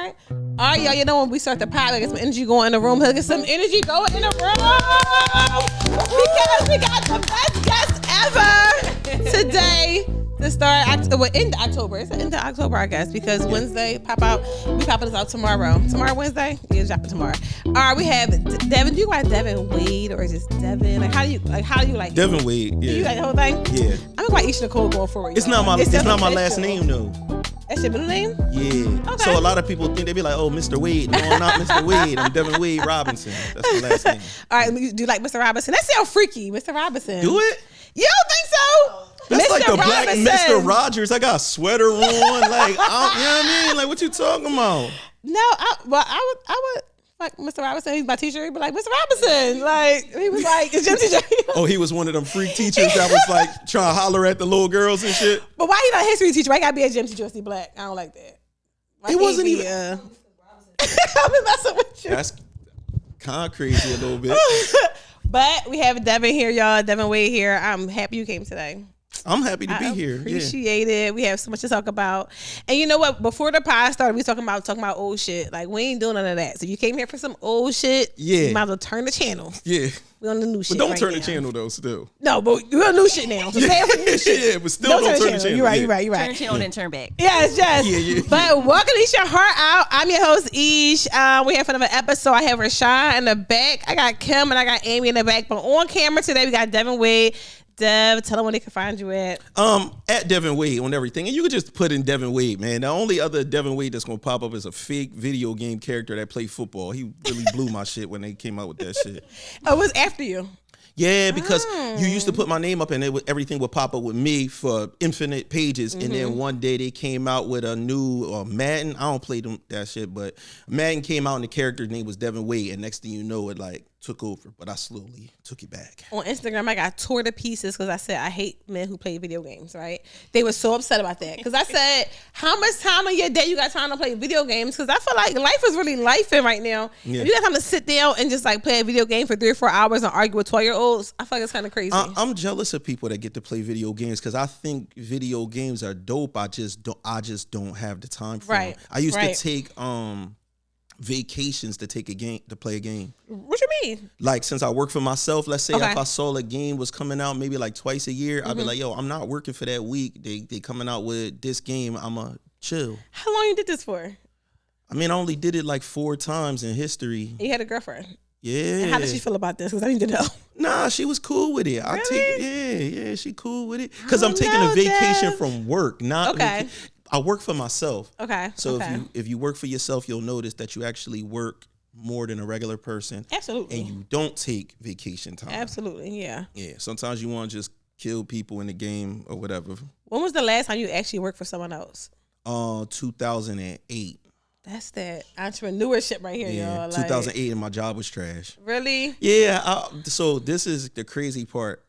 start? All right, y'all. You know when we start the pod, get some energy going in the room. Get some energy going in the room because we got the best guest ever today. To start into October. It's into October, I guess, because Wednesday we popping this out tomorrow. Tomorrow, Wednesday? Yeah, it's dropping tomorrow. All right, we have Devin. Do you like Devin Wade or just Devin? How do you like Devin Wade? Yeah. Do you like the whole thing? Yeah. I'm like Esh Nicole going forward. It's not my last name though. That's your middle name? Yeah. Okay. So a lot of people think they be like, "Oh, Mr. Wade." No, I'm not Mr. Wade. I'm Devin Wade Robinson. That's my last name. All right. Do you like Mr. Robinson? That sounds freaky, Mr. Robinson. Do it? You don't think so? That's Mr. like the Robinson. black Mr. Rogers. I got a sweater on. Like, you know what I mean? Like, what you talking about? No, I would like Mr. Robinson. He's my teacher. He'd be like, Mr. Robinson. Like, he was like, his gym teacher. Oh, he was one of them freak teachers that was like trying to holler at the little girls and shit. But why he not a history teacher? Why he gotta be a gym teacher? He black. I don't like that. Why He wasn't be, even. I've been messing with you. That's kind of crazy a little bit. But we have Devin here, y'all. Devin Wade here. I'm happy you came today. I'm happy to be here. Appreciate it. We have so much to talk about. And you know what? Before the pod started, we talking about old shit. Like, we ain't doing none of that. So you came here for some old shit. Yeah. You might as well turn the channel. Yeah. We on the new shit. But don't right turn now. the channel though. Still. No, but we're on new shit now. So stay for the new shit. Yeah, but still don't turn the channel. You're right. Yeah. You're right. Turn the channel, then turn back. Yes. Yeah. But welcome to Esh Your Heart Out. I'm your host, Esh. We have another episode. I have Rashawn in the back. I got Kim and I got Amy in the back. But on camera today, we got Devin Wade. Dev, tell them where they can find you at. At Devin Wade on everything. And you could just put in Devin Wade, man. The only other Devin Wade that's going to pop up is a fake video game character that played football. He really blew my shit when they came out with that shit. Oh, it was after you. Yeah, because you used to put my name up and everything would pop up with me for infinite pages. And then one day they came out with a new Madden. I don't play that shit, but Madden came out and the character's name was Devin Wade. And next thing you know, it like took over, but I slowly took it back. On Instagram, I got tore to pieces because I said I hate men who play video games, right? They were so upset about that because I said, how much time in your day you got time to play video games? Because I feel like life is really lifing right now. Yeah. If you got time to sit down and just like play a video game for 3 or 4 hours and argue with 12-year-olds, I feel like it's kind of crazy. I'm jealous of people that get to play video games because I think video games are dope. I just don't have the time for them. I used to take vacations to play a game. What you mean? Like, since I work for myself, let's say if I saw a game was coming out maybe like twice a year, I'd be like, yo, I'm not working for that week. They coming out with this game. I'ma chill. How long you did this for? I mean, I only did it like 4 times in history. You had a girlfriend. Yeah. And how did she feel about this? Because I need to know. Nah, she was cool with it. Really? She cool with it. Because I'm taking a vacation from work. I work for myself. Okay. So if you work for yourself, you'll notice that you actually work more than a regular person. Absolutely. And you don't take vacation time. Absolutely, yeah. Yeah. Sometimes you want to just kill people in the game or whatever. When was the last time you actually worked for someone else? 2008. That's that entrepreneurship right here, y'all. 2008, and my job was trash. Really? Yeah. So this is the crazy part.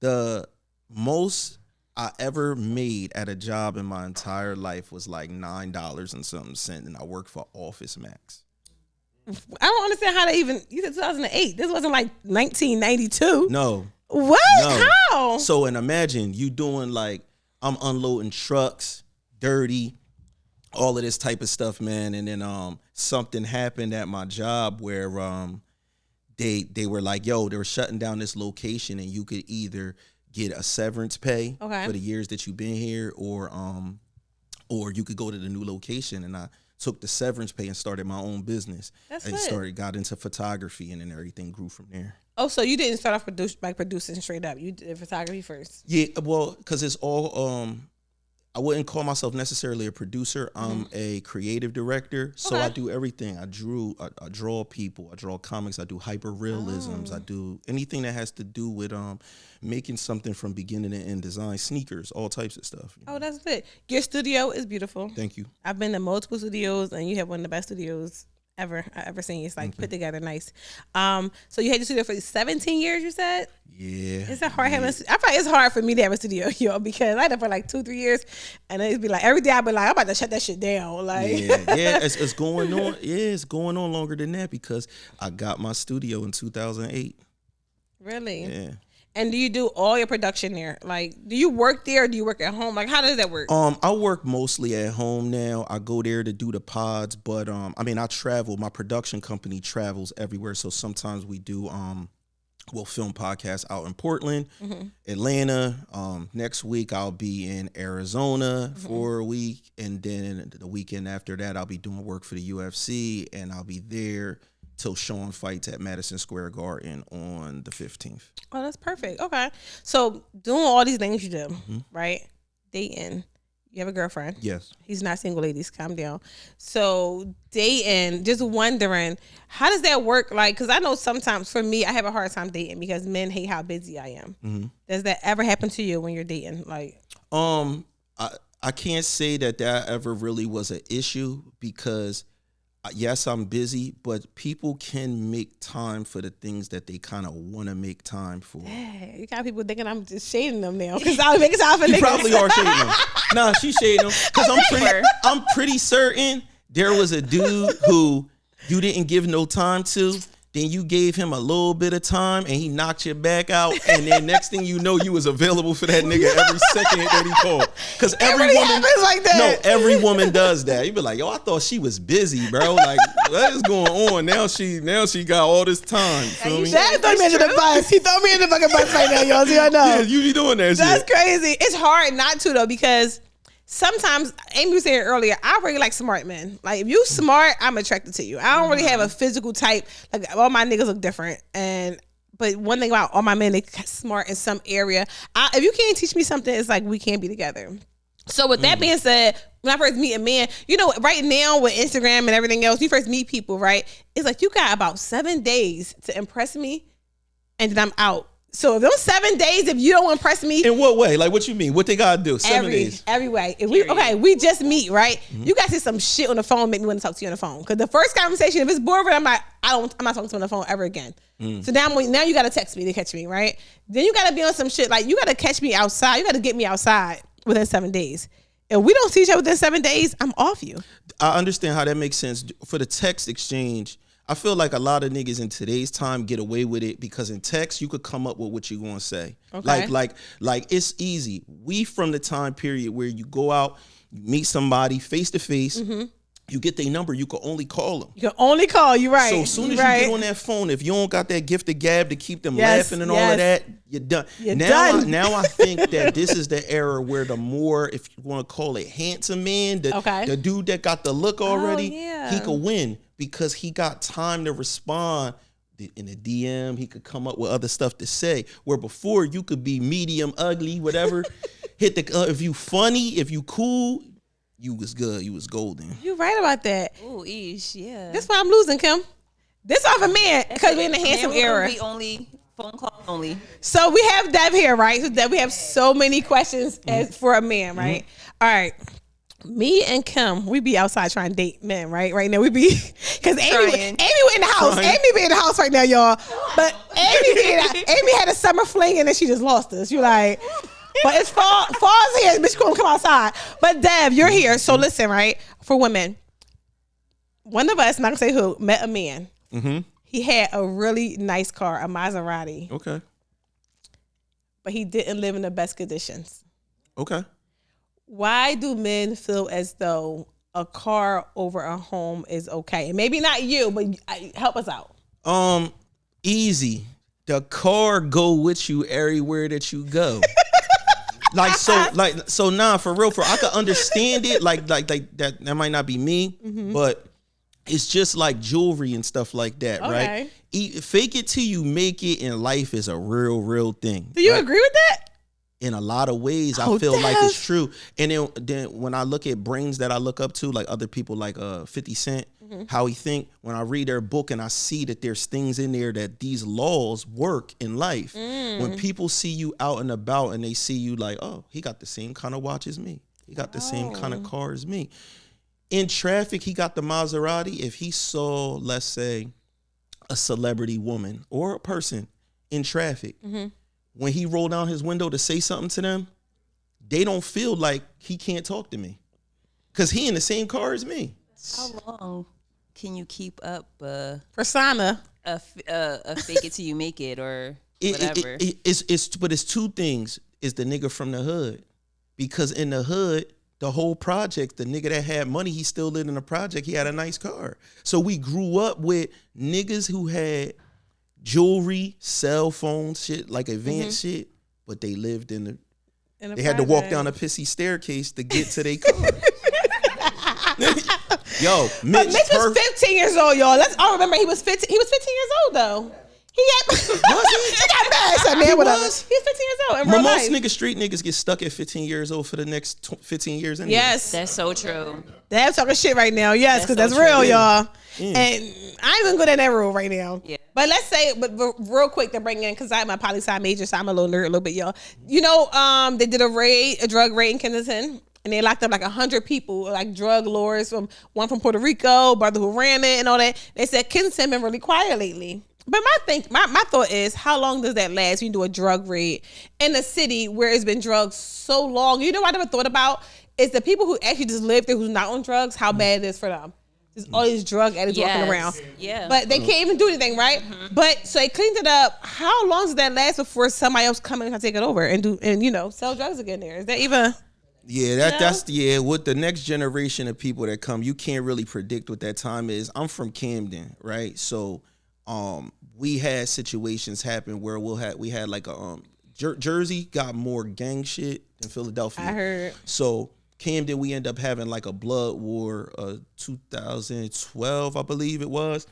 The most I ever made at a job in my entire life was like $9 and something cents, and I worked for Office Max. I don't understand how they even. You said 2008. This wasn't like 1992. No. What? No. How? So, and imagine you doing like, I'm unloading trucks, dirty, all of this type of stuff, man. And then something happened at my job where they were like, yo, they were shutting down this location, and you could either get a severance pay for the years that you've been here, or you could go to the new location. And I took the severance pay and started my own business. Got into photography, and then everything grew from there. Oh, so you didn't start off producing straight up. You did photography first. Yeah, well, because it's all I wouldn't call myself necessarily a producer. I'm a creative director, so I do everything. I draw people, I draw comics, I do hyper realisms, I do anything that has to do with making something from beginning to end, design sneakers, all types of stuff. Oh, that's it. Your studio is beautiful. Thank you. I've been to multiple studios, and you have one of the best studios I ever seen. It's like put together nice. So you had your studio for 17 years, you said? Yeah. Is that hard having? I feel like it's hard for me to have a studio, yo, because I had it for like 2-3 years, and it'd be like every day I'd be like, I'm about to shut that shit down. Like, it's going on. Yeah, it's going on longer than that because I got my studio in 2008. Really? Yeah. And do you do all your production there? Like, do you work there or do you work at home? Like, how does that work? I work mostly at home now. I go there to do the pods, but I mean, I travel. My production company travels everywhere. So sometimes we do we'll film podcasts out in Portland, Atlanta. Next week I'll be in Arizona for a week, and then the weekend after that I'll be doing work for the UFC, and I'll be there till Sean fights at Madison Square Garden on the 15th. Oh, that's perfect. Okay. So doing all these things you do, right? Dating. You have a girlfriend. Yes. He's not single, ladies. Calm down. So dating, just wondering, how does that work? Like, because I know sometimes for me, I have a hard time dating because men hate how busy I am. Does that ever happen to you when you're dating? Like, I can't say that ever really was an issue because yes, I'm busy, but people can make time for the things that they kind of want to make time for. Yeah, you got people thinking I'm just shading them now because I'm making time for niggas. You probably are shading them. Nah, she's shading them because I'm pretty certain there was a dude who you didn't give no time to. Then you gave him a little bit of time and he knocked your back out. And then next thing you know, you was available for that nigga every second that he called. Because every woman like that. No, every woman does that. You be like, yo, I thought she was busy, bro. Like, what is going on? Now she got all this time. Feel me? Dad threw me into the bus. He threw me in the fucking bus right now, y'all. See, I know. Yeah, you be doing that shit. That's crazy. It's hard not to though because sometimes, Amy was saying earlier, I really like smart men. Like, if you smart, I'm attracted to you. I don't really have a physical type. Like, all my niggas look different. But one thing about all my men, they smart in some area. If you can't teach me something, it's like we can't be together. So with that being said, when I first meet a man, you know, right now with Instagram and everything else, you first meet people, right? It's like you got about 7 days to impress me, and then I'm out. So if those 7 days, if you don't impress me, in what way? Like, what you mean? What they gotta do? 7 days. Every way. If we just meet, right? You gotta say some shit on the phone, make me want to talk to you on the phone. Because the first conversation, if it's boring, I'm not talking to you on the phone ever again. So now you gotta text me to catch me, right? Then you gotta be on some shit like you gotta catch me outside. You gotta get me outside within 7 days. If we don't see each other within 7 days, I'm off you. I understand how that makes sense for the text exchange. I feel like a lot of niggas in today's time get away with it because in text you could come up with what you gonna say. Okay. Like it's easy. We from the time period where you go out, you meet somebody face to face, you get their number, you can only call them. You can only call, you right. So as soon as you get on that phone, if you don't got that gift of gab to keep them laughing and all of that, you're done. Now I think that this is the era where the more, if you want to call it handsome man, the dude that got the look already, he could win. Because he got time to respond in the DM. He could come up with other stuff to say. Where before you could be medium, ugly, whatever. Hit the if you funny, if you cool, you was good. You was golden. You right about that. Ooh, Esh, yeah. That's why I'm losing, Kim. This off a man because we're in the handsome era. Be only phone call only. So we have Dev here, right? So Dev, we have so many questions as for a man, right? All right. Me and Kim, we be outside trying to date men, right? Right now we be, because Amy in the house. Trying. Amy be in the house right now, y'all. But Amy had a summer fling and then she just lost us. You like, but it's fall's here. Bitch, come outside. But Dev, you're here. So listen, right? For women, one of us, I'm not gonna say who, met a man. He had a really nice car, a Maserati. Okay. But he didn't live in the best conditions. Okay. Why do men feel as though a car over a home is okay? And maybe not you, but help us out. Easy. The car go with you everywhere that you go. Nah, for real, I could understand it. Like that might not be me, but it's just like jewelry and stuff like that, right? Fake it till you make it in life is a real thing. Do you agree with that? In a lot of ways, I feel like it's true. And then when I look at brains that I look up to, like other people like 50 Cent, how he think, when I read their book and I see that there's things in there that these laws work in life. When people see you out and about and they see you like, oh, he got the same kind of watch as me. He got the same kind of car as me. In traffic, he got the Maserati. If he saw, let's say, a celebrity woman or a person in traffic, when he rolled down his window to say something to them, they don't feel like he can't talk to me because he in the same car as me. How long can you keep up persona? A fake it till you make it, or whatever. But it's two things. It's the nigga from the hood, because in the hood, the whole project, the nigga that had money, he still lived in the project. He had a nice car. So we grew up with niggas who had jewelry, cell phones, shit like advanced shit, but they lived in the. They had to walk down a pissy staircase to get to their car. Yo, Mitch was 15 years old, y'all. I remember he was 15. He was 15 years old though. He got mad. I said, man, whatever. He was 15 years old. In real most life. street niggas get stuck at 15 years old for the next 15 years anyway. Yes. That's so true. They're talking shit right now. Yes, because that's so real, true. y'all. Yeah. And I ain't even good at that rule right now. Yeah. But let's say, real quick to bring in, because I'm a poli-sci major, so I'm a little nerd a little bit, y'all. You know, they did a drug raid in Kensington. And they locked up like 100 people, like drug lords, one from Puerto Rico, brother who ran it and all that. They said Kensington been really quiet lately. But my thought is, how long does that last when you do a drug raid in a city where it's been drugs so long? You know what I never thought about is the people who actually just live there who's not on drugs, how bad it is for them. There's all these drug addicts walking around. Yeah. But they can't even do anything, right? But so they cleaned it up. How long does that last before somebody else come in and take it over and sell drugs again there? Is that even... Yeah, that's with the next generation of people that come, you can't really predict what that time is. I'm from Camden, right? So we had situations happen where we had like a Jersey got more gang shit than Philadelphia. I heard. So Camden, we end up having like a blood war, 2012, I believe it was.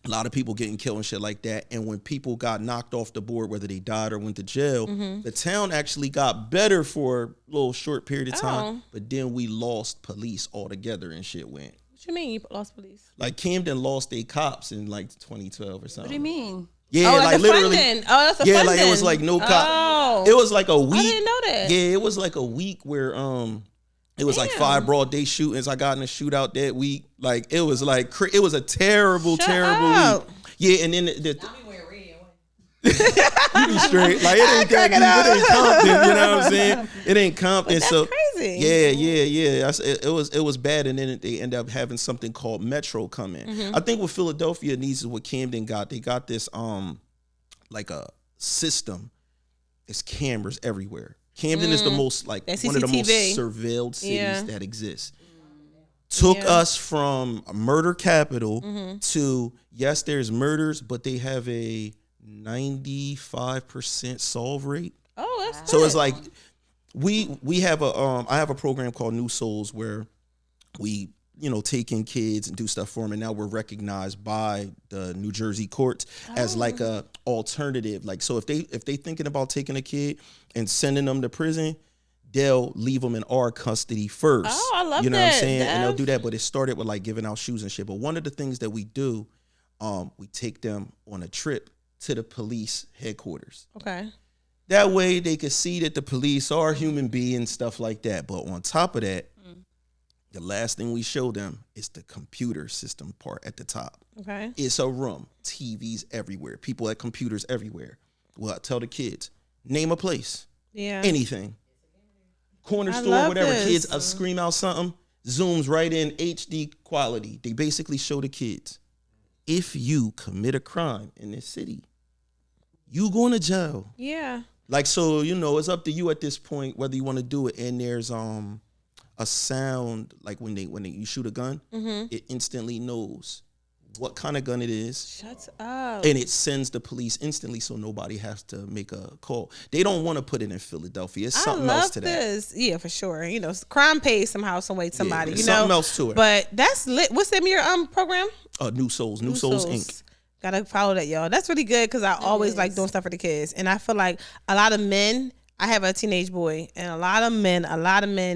A lot of people getting killed and shit like that. And when people got knocked off the board, whether they died or went to jail, the town actually got better for a little short period of time. But then we lost police altogether and shit went. What you mean you lost police? Like Camden lost their cops in like 2012 or something. What do you mean? Yeah, like literally. Funding. Oh, that's the yeah, funding. like it was like no cop. Oh. It was like a week. I didn't know that. Yeah, it was like a week where it was like 5 broad day shootings. I got in a shootout that week. Like it was like it was a terrible week. Yeah, and then you be straight. Like it ain't that deep. It ain't Compton. You know what I'm saying? It ain't Compton. That's so crazy. Yeah. It was bad, and then they end up having something called Metro come in. I think what Philadelphia needs is what Camden got. They got this like a system. It's cameras everywhere. Camden is the most like one of the most surveilled cities that exists. Took us from a murder capital to, yes, there's murders, but they have a 95% solve rate. Oh, that's So good. it's like we have I have a program called New Souls where we take in kids and do stuff for them, and now we're recognized by the New Jersey courts as like a alternative. Like, so if they thinking about taking a kid and sending them to prison, they'll leave them in our custody first. Oh, I love you know that, what I'm saying? Dev. And they'll do that, but it started with like giving out shoes and shit. But one of the things that we do, we take them on a trip to the police headquarters. Okay. That way they could see that the police are human beings, stuff like that. But on top of that, the last thing we show them is the computer system part at the top. Okay. It's a room, TVs everywhere, people at computers everywhere. Well, I tell the kids, name a place, anything. Corner store, whatever. This. Kids scream out something, zooms right in HD quality. They basically show the kids, if you commit a crime in this city, you going to jail. Yeah. Like, so, it's up to you at this point whether you want to do it. And there's a sound, like when you shoot a gun, it instantly knows what kind of gun it is. Shut up. And it sends the police instantly, so nobody has to make a call. They don't want to put it in Philadelphia. It's something else to that. I love this. Yeah, for sure. Crime pays somehow, some way, somebody. There's something else to it. But that's lit. What's the name of your program? New Souls Inc. Gotta follow that, y'all. That's really good because I always like doing stuff for the kids, and I feel like a lot of men. I have a teenage boy, and a lot of men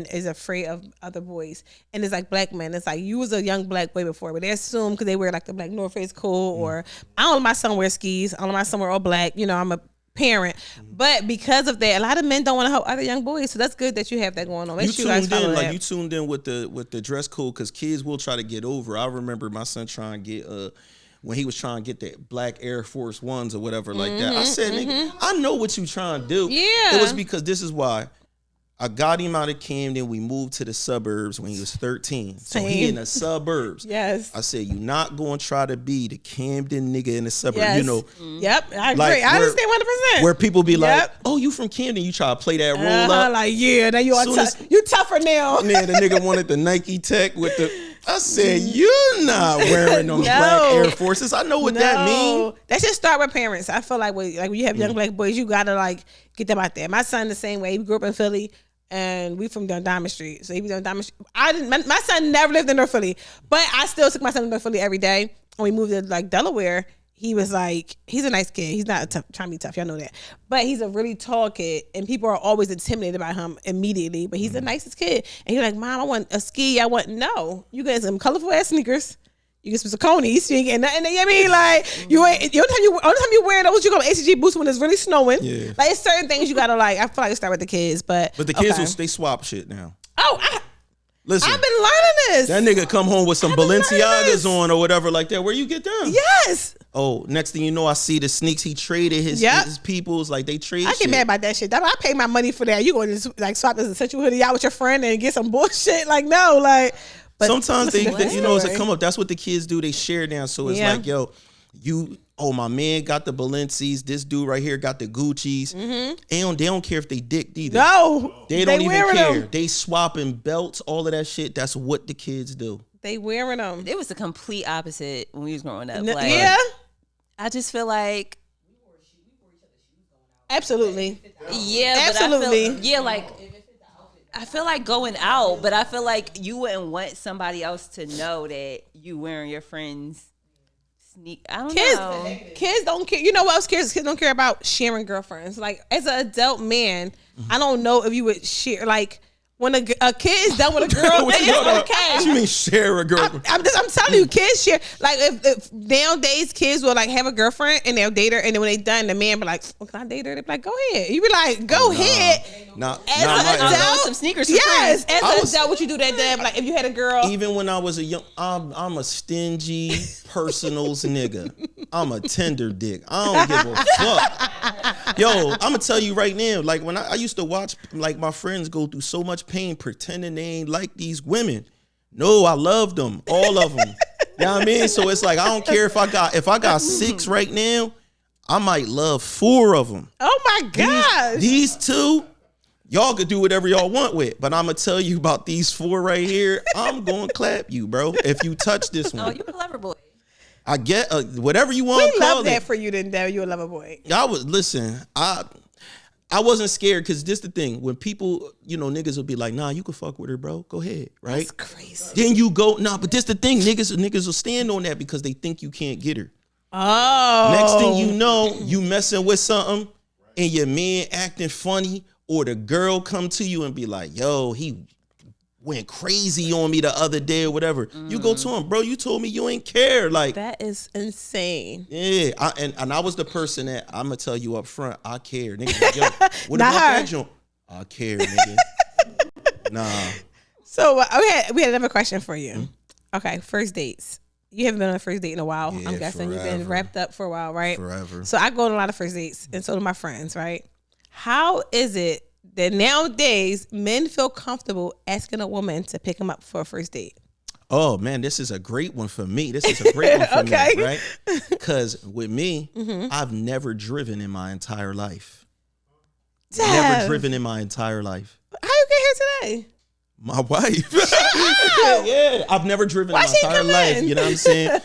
is afraid of other boys. And it's like black men. It's like, you was a young black boy before, but they assume because they wear like the black North Face cool, or I don't know my son wear skis. I don't know my son wear all black. I'm a parent. But because of that, a lot of men don't want to help other young boys. So that's good that you have that going on. Make sure you guys follow that. You tuned in with the dress code, because kids will try to get over. I remember my son trying to get when he was trying to get the black Air Force Ones or whatever like that. I said, nigga, I know what you trying to do. Yeah. It was because this is why I got him out of Camden. We moved to the suburbs when he was 13. So he in the suburbs. Yes. I said, you not going to try to be the Camden nigga in the suburbs. Yes. You know. Yep. I agree. Like I understand 100%. Where people be like, Yep. oh, you from Camden. You try to play that role up. Like, yeah, now you are Soon as- you tougher now. Man, the nigga wanted the Nike Tech with the... I said, you're not wearing them No. black Air Forces. I know what that means. That should start with parents. I feel like when you have young black boys, you gotta like get them out there. My son the same way. He grew up in Philly, and we from down Diamond Street. So he was on Diamond Street. My son never lived in North Philly, but I still took my son to North Philly every day. When we moved to like Delaware, he was like, he's a nice kid. He's not trying to be tough. Y'all know that. But he's a really tall kid, and people are always intimidated by him immediately. But he's the nicest kid. And he's like, Mom, I want a ski. No. You get some colorful ass sneakers. You get some Sauconys. You ain't getting nothing. You know what I mean? Like, the only time you wear those, you go to ACG boots when it's really snowing. Yeah. Like, it's certain things you gotta like. I feel like it start with the kids. But the kids, they swap shit now. Oh, Listen. I've been learning this. That nigga come home with some I've been learning Balenciagas this. on or whatever like that. Where you get them? Yes. Oh, next thing you know, I see the sneaks he traded his peoples. Like, they trade I get mad about that shit. I pay my money for that. You gonna just like swap this essential hoodie out with your friend and get some bullshit? Like, no, like. But sometimes they you know, it's a story. come up. That's what the kids do. They share now. So it's like, yo, my man got the Balenci's. This dude right here got the Gucci's. And they don't care if they dicked either. No, they don't even care. Them. They swapping belts, all of that shit. That's what the kids do. They wearing them. It was the complete opposite when we was growing up. Yeah, I just feel like. Absolutely. Yeah, absolutely. I feel like going out, but I feel like you wouldn't want somebody else to know that you wearing your friends' sneak. I don't know. Kids don't care. You know what else kids don't care about? Sharing girlfriends. Like, as an adult man, I don't know if you would share, like, when a kid is done with a girl, it's okay. What you mean share a girlfriend? I'm telling you, kids share. Like, if nowadays kids will like have a girlfriend and they'll date her, and then when they done, the man be like, well, can I date her? They be like, go ahead. You be like, go ahead. As an adult, some sneakers. Yes, as an adult, what you do that day? Like, if you had a girl. Even when I was a young, I'm a stingy personals nigga. I'm a tender dick. I don't give a fuck. Yo, I'm gonna tell you right now. Like, when I used to watch like my friends go through so much pain pretending they ain't like these women. No, I loved them, all of them. You know what I mean? So it's like, I don't care if I got 6 right now, I might love 4 of them. Oh my gosh. These 2, y'all could do whatever y'all want with, but I'm gonna tell you about these 4 right here. I'm gonna clap you, bro, if you touch this one. Oh, you a lover boy. I get whatever you want. We love that for you, then, Devin. You a lover boy. I wasn't scared because this the thing. When people, niggas will be like, nah, you can fuck with her, bro. Go ahead, right? That's crazy. Then you go, nah, but this the thing. Niggas will stand on that because they think you can't get her. Oh. Next thing you know, you messing with something and your man acting funny, or the girl come to you and be like, yo, he went crazy on me the other day or whatever. You go to him, bro, you told me you ain't care. Like, that is insane. Yeah, I was the person that I'm gonna tell you up front, I care. Nigga, like, yo, what about that joint? I care, nigga. Nah. So we had another question for you. Okay, first dates. You haven't been on a first date in a while. Yeah, I'm guessing forever. you've been wrapped up for a while, right? Forever. So I go on a lot of first dates, and so do my friends, right? How is it that nowadays men feel comfortable asking a woman to pick them up for a first date? Oh man, this is a great one for me. This is a great one for Okay. me, right? Because with me, I've never driven in my entire life. Never driven in my entire life. How you get here today? My wife. Yeah, I've never driven in my entire life. You know what I'm saying?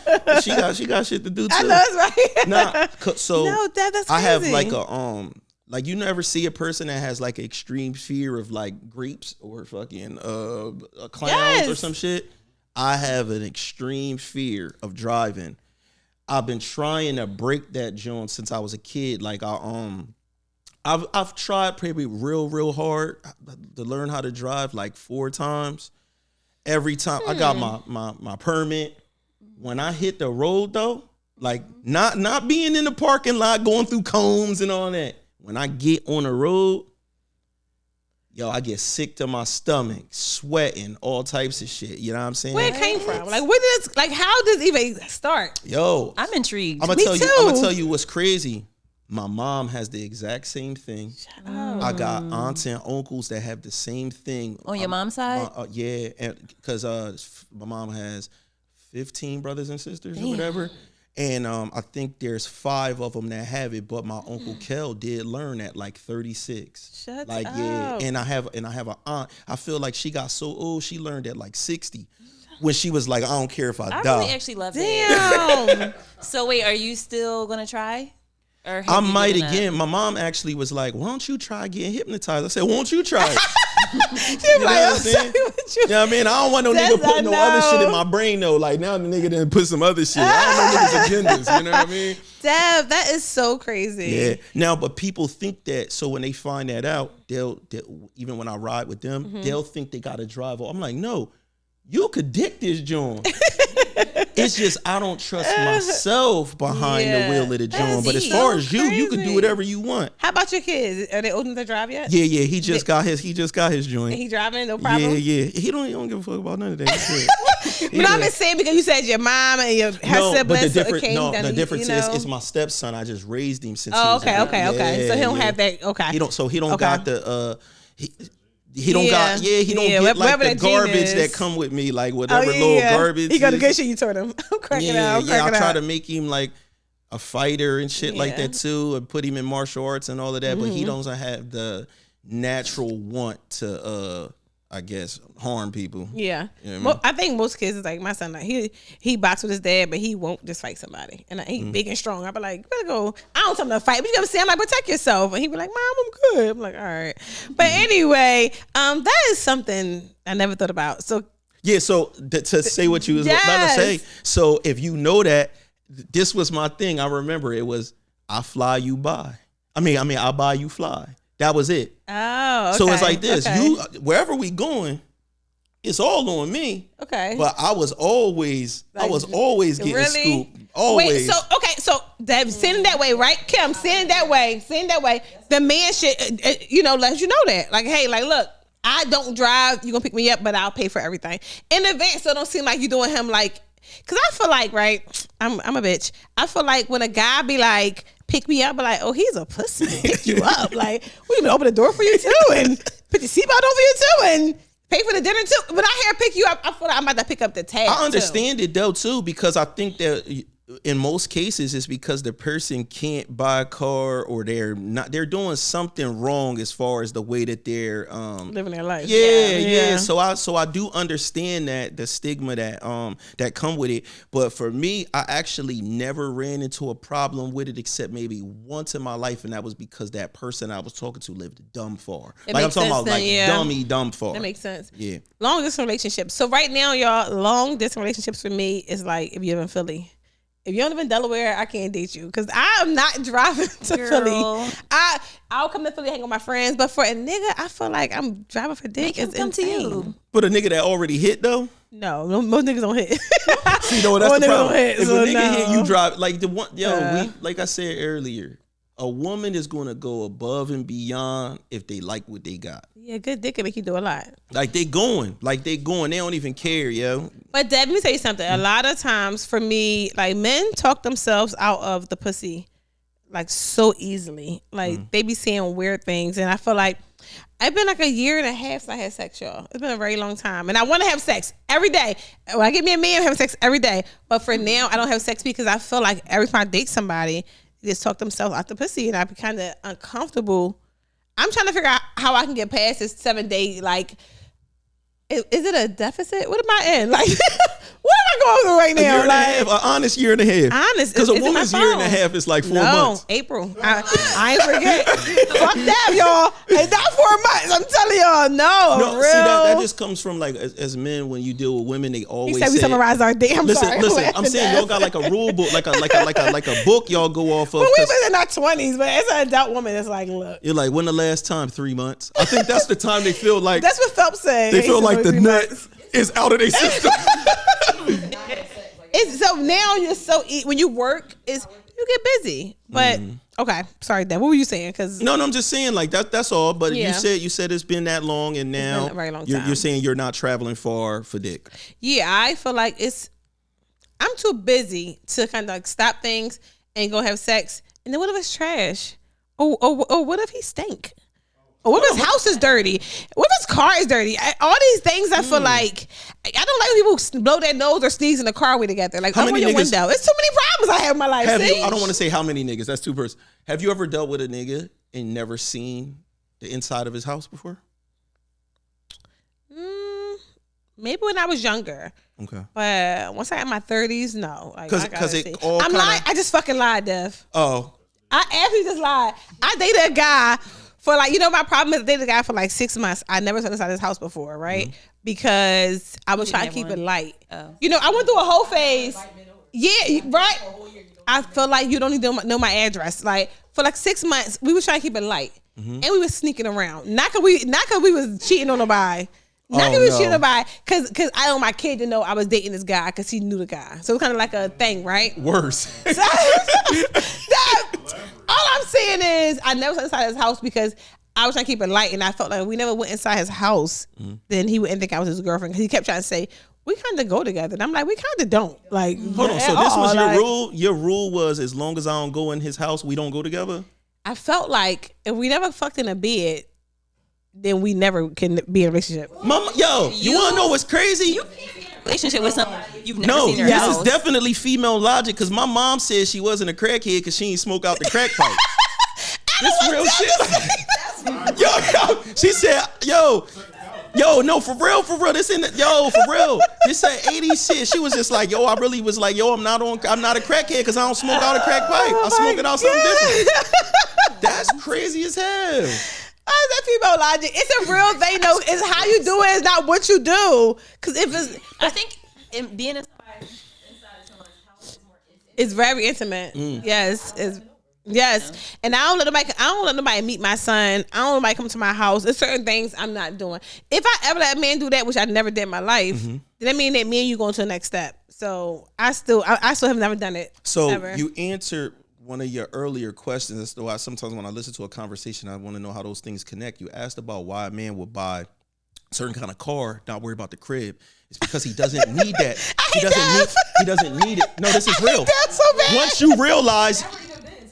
She got shit to do too. I know that's right. Nah, so no, that's crazy. I have like a like, you never see a person that has like extreme fear of like grapes or fucking clowns or some shit. I have an extreme fear of driving. I've been trying to break that joint since I was a kid. Like I've tried probably real hard to learn how to drive like 4 times. Every time I got my permit. When I hit the road though, like not being in the parking lot going through cones and all that. When I get on the road, yo, I get sick to my stomach, sweating, all types of shit. You know what I'm saying? Where it came from? Like, where did how did it even start? Yo, I'm intrigued. I'm gonna tell you what's crazy. My mom has the exact same thing. I got aunts and uncles that have the same thing. On your mom's side? Yeah, because my mom has 15 brothers and sisters or whatever. And I think there's 5 of them that have it, but my Uncle Kel did learn at like 36. Shut like, up. yeah, and I have an aunt. I feel like she got so old, she learned at like 60. When she was like, I don't care if I die. I really actually love Damn. it. So wait, are you still gonna try? Or have I you might given up? again. My mom actually was like, why don't you try getting hypnotized? I said, won't you try it? She was like, what I'm I'm saying? sorry, what you. You know what I mean? I don't want no nigga putting no other shit in my brain though. Like now the nigga done put some other shit. I don't know niggas' agendas. You know what I mean? Dev, that is so crazy. Yeah. Now, but people think that. So when they find that out, they'll even when I ride with them, they'll think they got to drive. I'm like, no, you could dick this joint. It's just I don't trust myself behind the wheel of the joint. But as far as you can do whatever you want. How about your kids? Are they old enough to drive yet? Yeah. He just got his joint. He driving, no problem. Yeah. He don't give a fuck about none of that. But I'm just saying because you said your mom and her siblings. But the is difference is it's my stepson. I just raised him since. Oh, he was okay. So he don't have that. Okay. He don't got the. He don't get like the garbage that come with me, like whatever little garbage. He got the good shit you told him. I'm cracking out. I try to make him like a fighter and shit like that too, and put him in martial arts and all of that. But he doesn't have the natural want to, I guess, harm people. Yeah, you know what I mean? I think most kids is like my son. Like he boxed with his dad, but he won't just fight somebody. And he big and strong. I be like, you better go. I don't tell him to fight, but you gotta say, I'm like, protect yourself. And he be like, Mom, I'm good. I'm like, all right. But anyway, that is something I never thought about. So yeah, so to say what you was about to say. So if you know that, this was my thing. I remember it was I fly you by. I mean I buy you fly. That was it. Oh, okay. So it's like this. You wherever we going, it's all on me. Okay. But I was always getting scooped. Always. Wait, so that sitting that way, right? Kim, sitting that way. The man should let you know that. Like, hey, like, look, I don't drive. You're gonna pick me up, but I'll pay for everything in advance. So it don't seem like you doing him like. Cause I feel like, right, I'm a bitch. I feel like when a guy be like, pick me up, but like, oh, he's a pussy. Pick you up. Like, we even open the door for you too and put your seatbelt over you too and pay for the dinner too. But I hear pick you up, I feel like I'm about to pick up the tab. I understand it though too, because I think that in most cases it's because the person can't buy a car or they're doing something wrong as far as the way that they're living their life. Yeah. So I do understand that the stigma that come with it. But for me, I actually never ran into a problem with it except maybe once in my life, and that was because that person I was talking to lived dumb far. Like I'm talking about dumb far. That makes sense. Yeah. Long distance relationships. So right now, y'all, long distance relationships for me is like if you live in Philly. If you don't live in Delaware, I can't date you because I'm not driving to Philly. I'll come to Philly, hang with my friends, but for a nigga, I feel like I'm driving for dick. It's come to you. But a nigga that already hit though? No, most niggas don't hit. See, no, that's the problem. Hit, if so a nigga no. hit, you drive like the one. Like I said earlier, a woman is going to go above and beyond if they like what they got. Yeah, good dick can make you do a lot. Like they going. They don't even care, yo. But Deb, let me tell you something. A lot of times for me, like men talk themselves out of the pussy like so easily. Like they be saying weird things. And I feel like it's been like a year and a half since I had sex, y'all. It's been a very long time. And I want to have sex every day. When I get me a man, I'm having sex every day. But for now, I don't have sex because I feel like every time I date somebody, they just talk themselves out the pussy. And I be kind of uncomfortable. I'm trying to figure out how I can get past this 7-day, like, is it a deficit? What am I in? Like, what am I going through right now? A year and a half, an honest year and a half. Honest. Because a woman's year and a half is like 4 months. No, April. I ain't forget. Fuck that, y'all. It's not 4 months. I'm telling y'all. No, real. See, that just comes from like, as men, when you deal with women, they always he said we summarize our day. Listen, I'm saying y'all got like a rule book, like a book y'all go off of. When we was in our 20s, but as an adult woman, it's like, look. You're like, when the last time? 3 months. I think that's the time they feel like. That's what Phelps said. They feel like the nut is out of their system. So now you're when you work you get busy. But okay, sorry, Dad. What were you saying? Because no, I'm just saying like that's all. But you said it's been that long, and now it's been a very long time. You're saying you're not traveling far for dick. Yeah, I feel like I'm too busy to kind of like stop things and go have sex And then what if it's trash? Or what if he stink? Or what if his house is dirty? What if his car is dirty? All these things I feel like, I don't like when people blow their nose or sneeze in the car way together. Like, open your window. It's too many problems I have in my life. I don't want to say how many niggas. That's 2 persons. Have you ever dealt with a nigga and never seen the inside of his house before? Maybe when I was younger. Okay. But once I got my 30s, no. Because I'm lying. I just fucking lied, Dev. Oh. I actually just lied. I dated a guy for like, my problem is I dated a guy for like 6 months. I never saw inside his house before, right? Mm-hmm. Because I was trying to keep it light. Oh. I went through a whole phase. Yeah, right? I feel like you don't need to know my address. Like, for like 6 months, we was trying to keep it light. Mm-hmm. And we was sneaking around. Not cause we was cheating on nobody. Not because we was cheating on nobody. Cause I want my kid to know I was dating this guy because he knew the guy. So it was kind of like a thing, right? Worse. All I'm saying is I never went inside his house because I was trying to keep it light, and I felt like if we never went inside his house, then he wouldn't think I was his girlfriend because he kept trying to say we kind of go together. And I'm like, we kind of don't. Like, hold on. So this was your rule. Your rule was as long as I don't go in his house, we don't go together. I felt like if we never fucked in a bed, then we never can be in a relationship. Mama, you want to know what's crazy? You can't be in a relationship with someone you've never seen her house. This is definitely female logic because my mom said she wasn't a crackhead because she ain't smoke out the crack pipe. This real shit. Yo, she said, yo, no, for real, this in the, for real. This that 80s shit. She was just like, I really was like, I'm not a crackhead because I don't smoke out a crack pipe. I smoke it out something different. That's crazy as hell. Oh, that female logic. It's a real thing, though. It's how you do it. It's not what you do. Because if it's, I think being inside someone's house is more intimate. It's very intimate. Yes, yes. And I don't let nobody meet my son. I don't let nobody come to my house. There's certain things I'm not doing. If I ever let a man do that, which I never did in my life, then that means that me and you going to the next step. So I still have never done it. So ever. You answered one of your earlier questions. That's why sometimes when I listen to a conversation, I want to know how those things connect. You asked about why a man would buy a certain kind of car, not worry about the crib. It's because he doesn't need that. He doesn't need it. No, this is real. So bad. Once you realize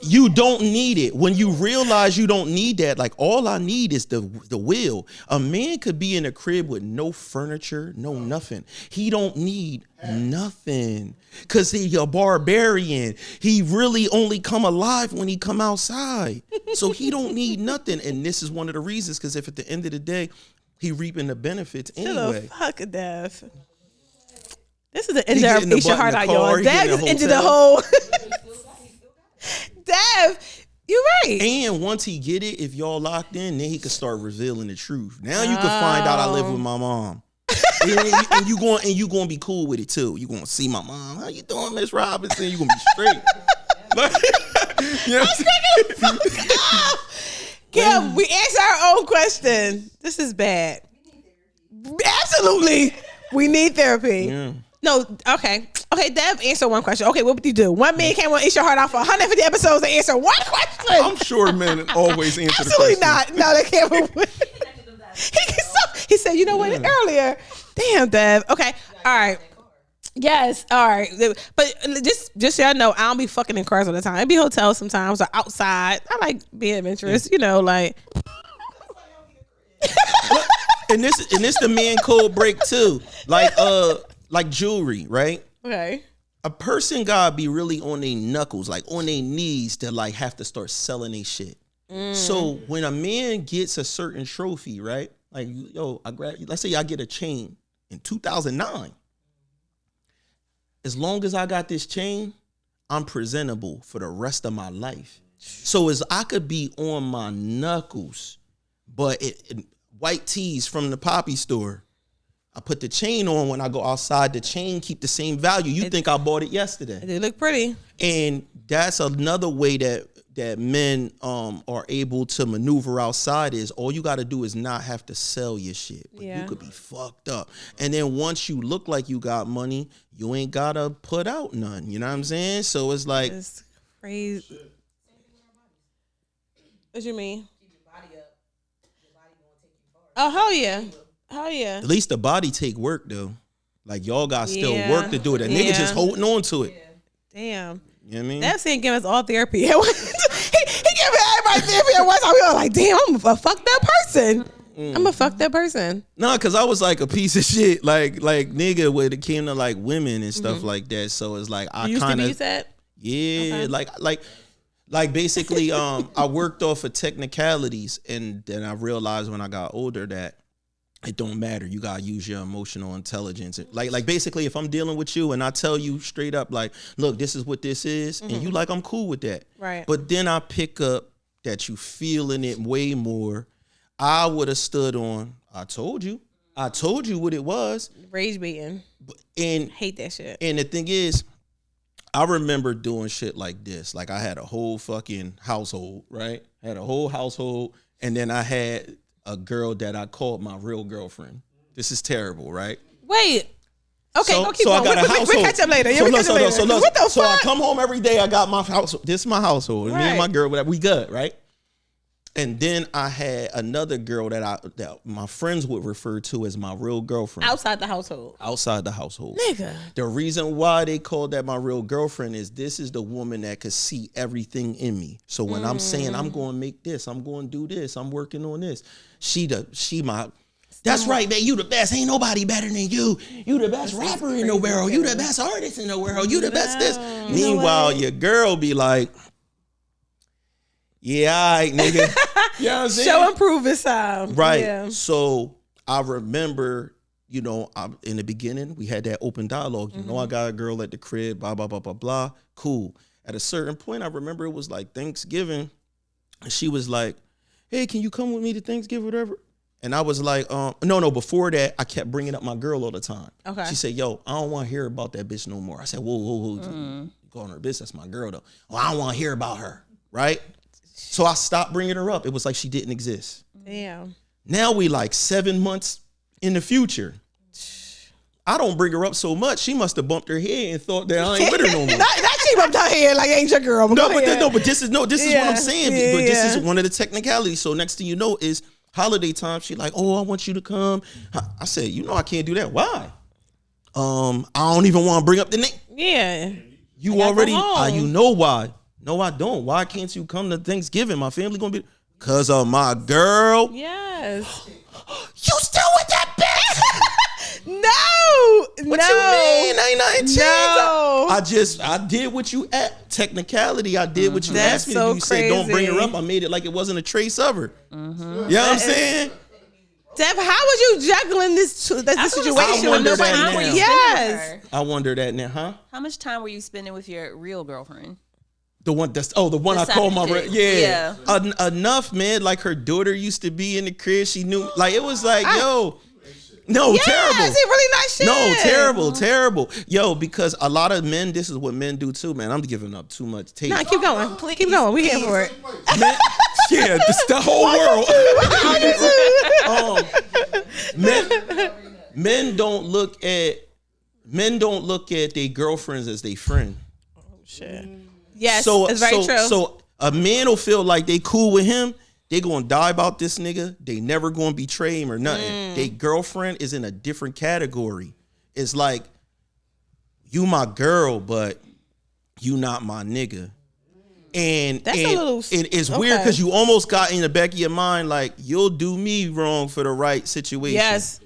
you don't need it, when you realize you don't need that, like all I need is the will. A man could be in a crib with no furniture, no nothing. He don't need nothing because he's a barbarian. He really only come alive when he come outside. So he don't need nothing. And this is one of the reasons, because if at the end of the day, he reaping the benefits anyway. Fuck a Dev. This is the end of Esh Your Heart out, y'all. Dev is into the whole. Dev, you're right. And once he get it, if y'all locked in, then he can start revealing the truth. Now you can find out I live with my mom. and you going to be cool with it too. You going to see my mom. How you doing, Miss Robinson? You going to be straight. You know Kim, we answer our own question. This is bad. Absolutely. We need therapy. Yeah. No, okay. Okay, Dev, answer one question. Okay, what would you do? One man came on Esh Your Heart out for 150 episodes to answer one question. I'm sure men always answer Absolutely the question. Absolutely not. No, they can't. He said, you know what, earlier. Damn, Dev. Okay, all right. Yes, all right. But just so y'all know, I don't be fucking in cars all the time. It be hotels sometimes or outside. I like being adventurous, like. And this the man code break too. Like jewelry, right? Okay. A person gotta be really on their knuckles, like on their knees to like have to start selling their shit. So when a man gets a certain trophy, right? Like, let's say I get a chain in 2009. As long as I got this chain, I'm presentable for the rest of my life. So as I could be on my knuckles, but white tees from the poppy store. I put the chain on when I go outside. The chain keep the same value. You think I bought it yesterday. They look pretty. And that's another way that men are able to maneuver outside is all you got to do is not have to sell your shit. But you could be fucked up. And then once you look like you got money, you ain't got to put out none. You know what I'm saying? So it's like. It's crazy. What you mean? Keep your body up. Your body gonna take you far. Oh, hell yeah. Hell yeah. At least the body take work though. Like y'all got still work to do it. A nigga just holding on to it. Damn. You know what I mean? That's saying give us all therapy. right there. Once I was like, damn, I'm gonna fuck that person. I'm gonna fuck that person. No, cause I was like a piece of shit, like nigga when it came to like women and stuff like that. So it's like I kind of yeah, okay. like basically I worked off of technicalities, and then I realized when I got older that it don't matter. You gotta use your emotional intelligence. Like basically, if I'm dealing with you and I tell you straight up, like, look, this is what this is, and you like, I'm cool with that. Right. But then I pick up that you feeling it way more. I would have stood on, I told you what it was. Rage beating. And hate that shit. And the thing is, I remember doing shit like this. Like I had a whole fucking household, right? I had a whole household. And then I had a girl that I called my real girlfriend. This is terrible, right? Wait. Okay, so, go keep so going. I got a household. We'll catch up later. So what the fuck? So I come home every day. I got my household. This is my household. Right. Me and my girl, we good, right? And then I had another girl that my friends would refer to as my real girlfriend. Outside the household. Outside the household. Nigga. The reason why they called that my real girlfriend is this is the woman that could see everything in me. So when I'm saying I'm going to make this, I'm going to do this, I'm working on this. That's right, man. You the best. Ain't nobody better than you. You the best rapper in the world. You the best artist in the world. You the best this. Meanwhile, your girl be like, yeah, all right, nigga. You know what I'm saying? Show and prove this time. Right. Yeah. So I remember, in the beginning, we had that open dialogue. I got a girl at the crib, blah, blah, blah, blah, blah. Cool. At a certain point, I remember it was like Thanksgiving. And she was like, hey, can you come with me to Thanksgiving, whatever? And I was like, no, before that, I kept bringing up my girl all the time. Okay. She said, yo, I don't want to hear about that bitch no more. I said, whoa. You calling her bitch? That's my girl, though. Well, I don't want to hear about her, right? So I stopped bringing her up. It was like she didn't exist. Damn. Now we like 7 months in the future. I don't bring her up so much. She must have bumped her head and thought that I ain't with her no more. Not she bumped her head like ain't your girl. But this is what I'm saying. Yeah, but this is one of the technicalities. So next thing you know is holiday time. She like, oh, I want you to come. I said, I can't do that. Why? I don't even want to bring up the name. Yeah. You already. You know why? No, I don't. Why can't you come to Thanksgiving? My family gonna be because of my girl. Yes. You still with that bitch? No. What you mean? Ain't nothing changed. No. I did what you technicality. I did what you asked me to do. You said don't bring her up. I made it like it wasn't a trace of her. You know what I'm saying? Dev, how was you juggling this situation with nobody? Yes. I wonder that now, huh? How much time were you spending with your real girlfriend? The one I called my yeah. Enough, man. Like her daughter used to be in the crib. She knew, like it was like, terrible. Is it really not shit? No, terrible. Yo, because a lot of men, this is what men do too, man. I'm giving up too much tape. Nah, keep going. Please. Keep going. We here for it. Men, this the whole world. Men don't look at their girlfriends as their friend. Oh shit. Yes, it's very true. So a man will feel like they cool with him. They gonna die about this nigga. They never gonna betray him or nothing. Their girlfriend is in a different category. It's like, you my girl, but you not my nigga. And it's weird because you almost got in the back of your mind like, you'll do me wrong for the right situation. Yes.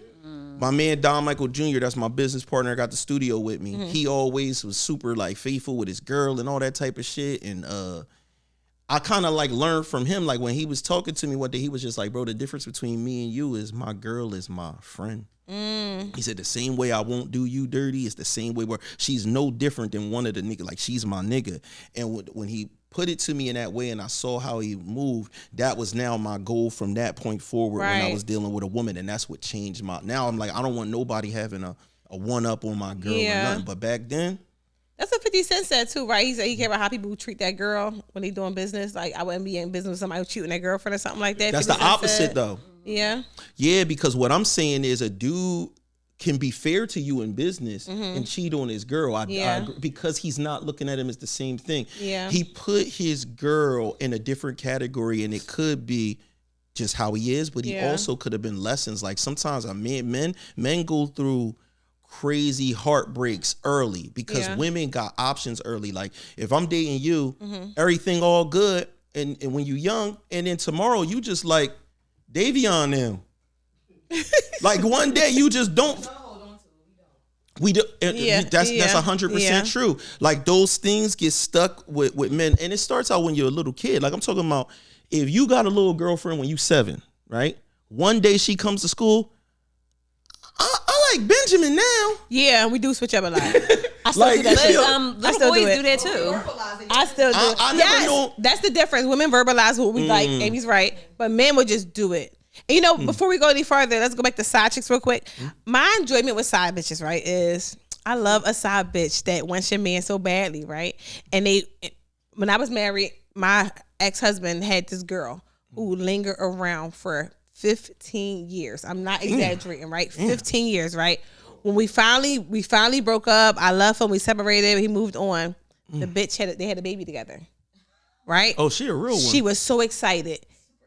My man Don Michael Jr., that's my business partner, got the studio with me. He always was super like faithful with his girl and all that type of shit. And I kind of like learned from him, like when he was talking to me one day, he was just like, bro, the difference between me and you is my girl is my friend. He said the same way I won't do you dirty, it's the same way where she's no different than one of the niggas. Like she's my nigga. And when he put it to me in that way and I saw how he moved, that was now my goal from that point forward when I was dealing with a woman. And that's what changed now I'm like, I don't want nobody having a one up on my girl or nothing. But back then, that's what 50 Cent said too, right? He said he care about how people treat that girl when they doing business. Like I wouldn't be in business with somebody cheating their girlfriend or something like that. That's the opposite though. Yeah. Yeah, because what I'm saying is a dude can be fair to you in business and cheat on his girl. I agree, because he's not looking at him as the same thing. Yeah. He put his girl in a different category, and it could be just how he is, but he also could have been lessons. Like sometimes men go through crazy heartbreaks early because women got options early. Like if I'm dating you, everything all good, and when you young, and then tomorrow you just like Davion them. Like one day you just don't. We do. That's 100% true. Like those things get stuck with men, and it starts out when you're a little kid. Like I'm talking about, if you got a little girlfriend when you 7, right? One day she comes to school. I like Benjamin now. Yeah, we do switch up a lot. I still do that shit. Little boys do that too. I still do. I never know. That's the difference. Women verbalize what we like. Amy's right, but men would just do it. And you know, before we go any further, let's go back to side chicks real quick. My enjoyment with side bitches, right, is I love a side bitch that wants your man so badly, right? And when I was married, my ex-husband had this girl who lingered around for 15 years. I'm not exaggerating, right? 15 years, right? When we finally broke up, I left him, we separated, he moved on. The bitch they had a baby together. Right? Oh, she a real one. She was so excited.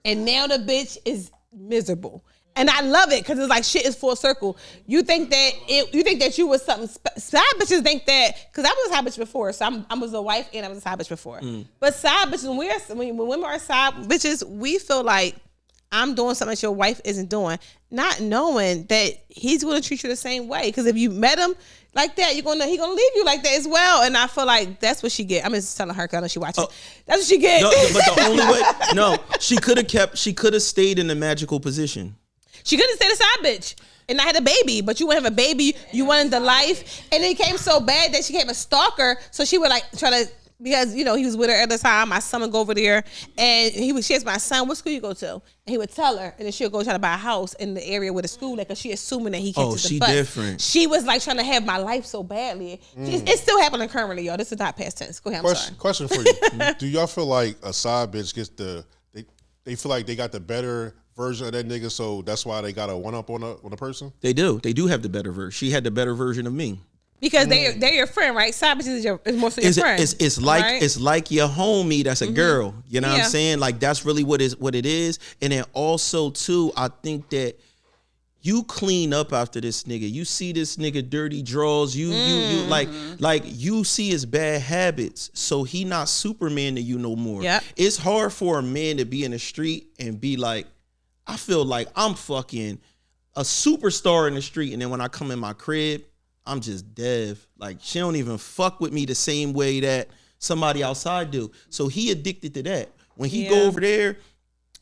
And now the bitch is miserable. And I love it because it's like shit is full circle. You think that you was something side bitches think that, because I was a side bitch before, so I was a wife and I was a side bitch before. But side bitches, when women are side bitches, we feel like I'm doing something that your wife isn't doing, not knowing that he's going to treat you the same way. Because if you met him like that, he gonna leave you like that as well. And I feel like that's what she get. I'm just telling her because I know she watching. That's what she get. No, but the only way, she could have stayed in the magical position. She could have stayed a side bitch and I had a baby, but you wouldn't have a baby. You wanted the life, and it came so bad that she became a stalker. So she would like try to. Because, you know, he was with her at the time. My son would go over there, and she asked my son, what school you go to? And he would tell her, and then she would go try to buy a house in the area with a school, because she assuming that he catches the bus. Oh, she different. She was like trying to have my life so badly. It's still happening currently, y'all. This is not past tense. Go ahead, I'm sorry. Question for you. Do y'all feel like a side bitch gets they feel like they got the better version of that nigga, so that's why they got a one-up on a person? They do. They do have the better version. She had the better version of me. Because they're your friend, right? Side bitches is mostly your friend. It's like your homie that's a girl. You know what I'm saying? Like that's really what it is. And then also too, I think that you clean up after this nigga. You see this nigga dirty draws. You like you see his bad habits. So he not Superman to you no more. Yep. It's hard for a man to be in the street and be like, I feel like I'm fucking a superstar in the street, and then when I come in my crib, I'm just Dev. Like, she don't even fuck with me the same way that somebody outside do. So he addicted to that. When he go over there,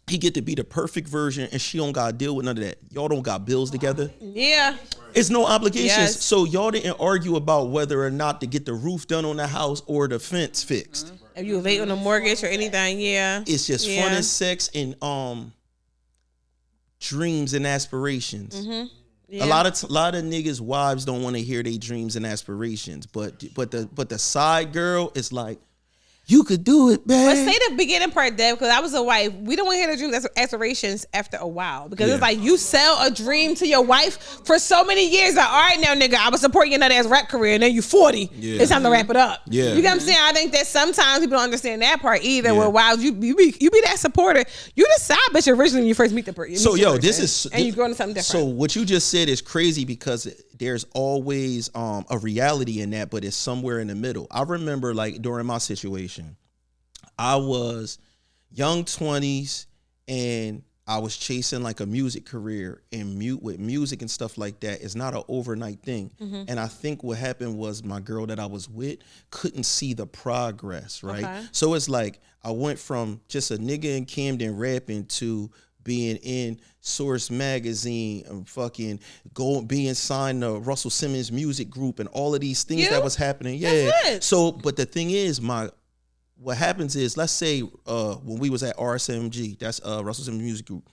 he get to be the perfect version, and she don't got to deal with none of that. Y'all don't got bills together. Yeah. It's no obligations. Yes. So y'all didn't argue about whether or not to get the roof done on the house or the fence fixed. If you late on a mortgage or anything, It's just fun and sex and dreams and aspirations. Yeah. A lot of niggas' wives don't want to hear their dreams and aspirations, but the side girl is like, you could do it, babe. But say the beginning part, Deb, because I was a wife. We don't want to hear the dreams aspirations after a while, because it's like you sell a dream to your wife for so many years. Like, all right, now, nigga, I was supporting your nut ass rap career, and then you 40. Yeah. It's time to wrap it up. Yeah. You get what I'm saying? I think that sometimes people don't understand that part either. Where while you be that supporter, you the side bitch originally when you first meet the person. So yo, you grow into something different. So what you just said is crazy, because there's always a reality in that, but it's somewhere in the middle. I remember, like, during my situation, I was young 20s and I was chasing like a music career, and with music and stuff like that, it's not an overnight thing. And I think what happened was my girl that I was with couldn't see the progress, right? Okay. So it's like I went from just a nigga in Camden rapping to being in Source magazine and fucking being signed to Russell Simmons music group and all of these things that was happening. Yeah. So, but the thing is, what happens is, let's say when we was at RSMG, that's Russell Simmons music group,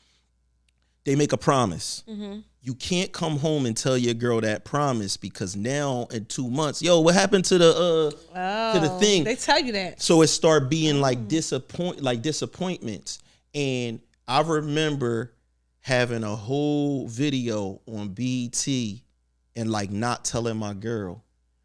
they make a promise. You can't come home and tell your girl that promise, because now in 2 months, yo, what happened to the thing? They tell you that. So it start being like disappointments. And I remember having a whole video on BET and like not telling my girl.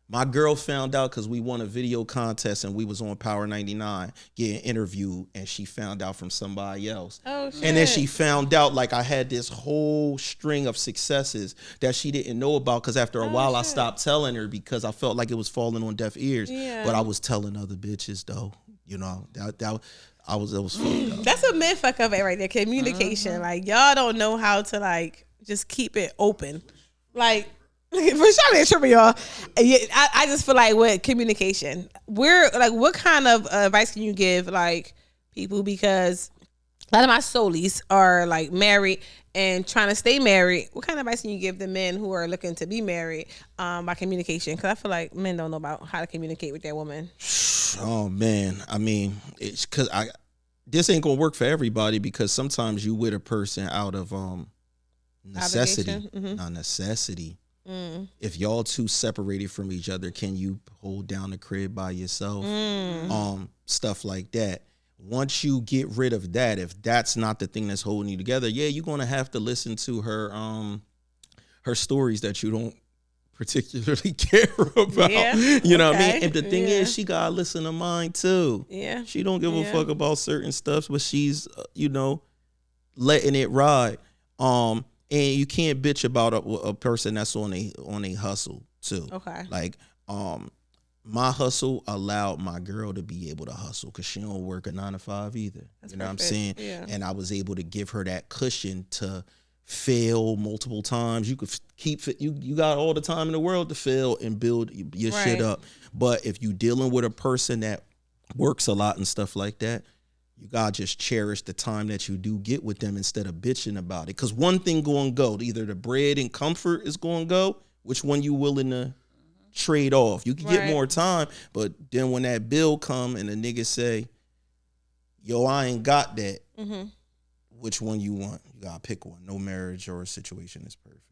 My girl found out because we won a video contest and we was on Power 99 getting interviewed, and she found out from somebody else. Oh, shit. And then she found out like I had this whole string of successes that she didn't know about, because after a while I stopped telling her because I felt like it was falling on deaf ears. Yeah. But I was telling other bitches though. You know, that It was fucked up. That's a men fuck up right there. Communication. Like y'all don't know how to like just keep it open. Like for sure, ain't tripping, y'all. Yeah, I just feel like with communication, we're like, what kind of advice can you give like people, because a lot of my soulies are like married and trying to stay married. What kind of advice can you give the men who are looking to be married by communication? Because I feel like men don't know about how to communicate with their woman. Oh man, I mean, it's because this ain't gonna work for everybody, because sometimes you with a person out of necessity, not necessity. If y'all two separated from each other, can you hold down the crib by yourself? Stuff like that. Once you get rid of that, if that's not the thing that's holding you together, yeah, you're gonna have to listen to her stories that you don't particularly care about. Yeah, you know what I mean? And the thing is, she gotta listen to mine too. Yeah, she don't give a fuck about certain stuff, but she's letting it ride. And you can't bitch about a person that's on a hustle too. Okay. Like, my hustle allowed my girl to be able to hustle because she don't work a 9 to 5 either. That's what I'm saying? Yeah. And I was able to give her that cushion to fail multiple times. You could you got all the time in the world to fail and build your shit up. But if you dealing with a person that works a lot and stuff like that, you gotta just cherish the time that you do get with them instead of bitching about it. Because one thing going to go, either the bread and comfort is going to go, which one you willing to trade off? You can get more time, but then when that bill come and the nigga say, yo, I ain't got that, which one you want? You gotta pick one. No marriage or situation is perfect.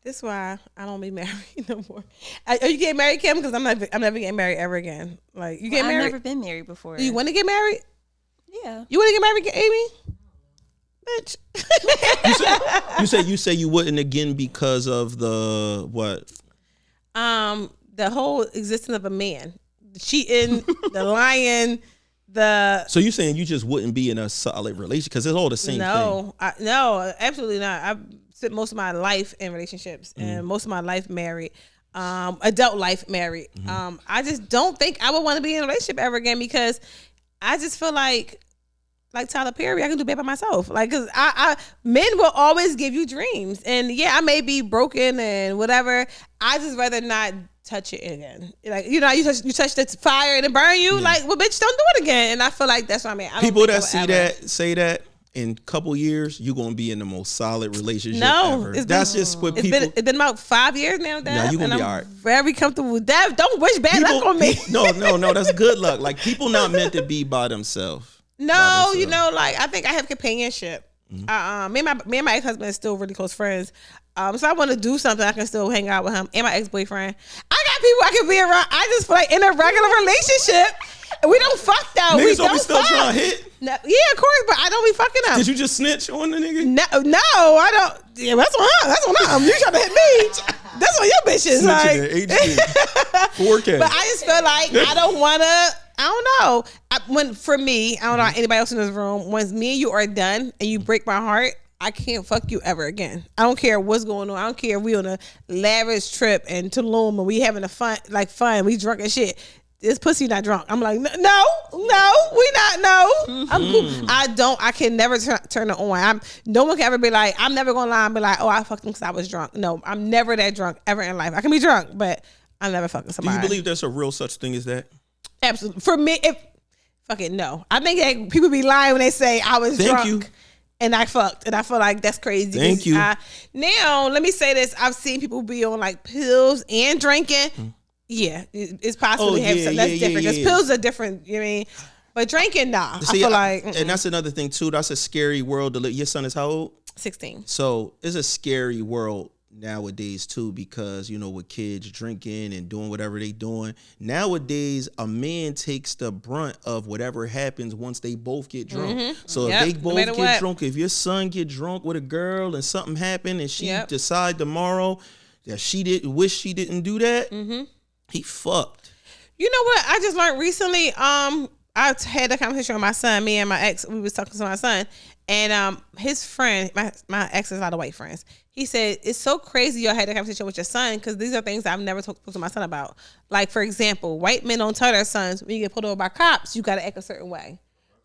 That's why I don't be married no more. Are you getting married, Kim? Because I'm never getting married ever again. Like, you get married? I've never been married before. Do you want to get married? Yeah. You want to get married, Amy? Bitch. You say you wouldn't again because of the what? The whole existence of a man, the cheating, the lying, So you saying you just wouldn't be in a solid relationship because it's all the same thing? No, absolutely not. I've spent most of my life in relationships and most of my life married. Adult life married. I just don't think I would want to be in a relationship ever again, because I just feel like Tyler Perry, I can do bad by myself. Like, cause men will always give you dreams, and yeah, I may be broken and whatever. I just rather not touch it again. Like, you touch the fire and it burn you. Yeah. Like, well, bitch, don't do it again. And I feel like that's what I mean. People that say that in a couple years, you're gonna be in the most solid relationship ever. That's just what people. It's been about 5 years now, Dev. No, you gonna be all right. Very comfortable with Dev. Don't wish bad luck on me. No, that's good luck. Like, people not meant to be by themselves. No, I think I have companionship. Me and my ex-husband is still really close friends. So I want to do something, I can still hang out with him and my ex-boyfriend. I got people I can be around. I just feel like in a regular relationship, we don't fuck though. Niggas don't be still trying to hit? No, yeah, of course, but I don't be fucking them. Did you just snitch on the nigga? No, I don't. Yeah, that's on him. You trying to hit me? That's on your bitches. Snitching in HD. 4K. But I just feel like I don't want to. I don't know. For me, I don't know anybody else in this room. Once me and you are done and you break my heart, I can't fuck you ever again. I don't care what's going on. I don't care if we on a lavish trip in Tulum and we having fun. We drunk and shit. This pussy not drunk. I'm like, no, we not. No, I'm cool. I can never turn it on. No one can ever be like, I'm never gonna lie and be like, oh, I fucked him because I was drunk. No, I'm never that drunk ever in life. I can be drunk, but I'm never fucking somebody. Do you believe there's a real such thing as that? Absolutely. For me, no. I think that people be lying when they say I was drunk and I fucked, and I feel like that's crazy. Thank you. Now, let me say this: I've seen people be on like pills and drinking. Yeah, it's possible to have something that's different because pills are different. You know what I mean? But drinking, nah. See, I feel like, and that's another thing too. That's a scary world to live. Your son is how old? 16. So it's a scary world nowadays too, because with kids drinking and doing whatever they doing nowadays, a man takes the brunt of whatever happens once they both get drunk. So if they both get drunk, if your son get drunk with a girl and something happened and she decide tomorrow that she didn't wish she didn't do that, he fucked. You know what I just learned recently? I had a conversation with my son. Me and my ex, we was talking to my son, and his friend, my ex is a lot of white friends. He said, it's so crazy y'all had that conversation with your son because these are things I've never talked to my son about. Like, for example, white men don't tell their sons, when you get pulled over by cops, you got to act a certain way.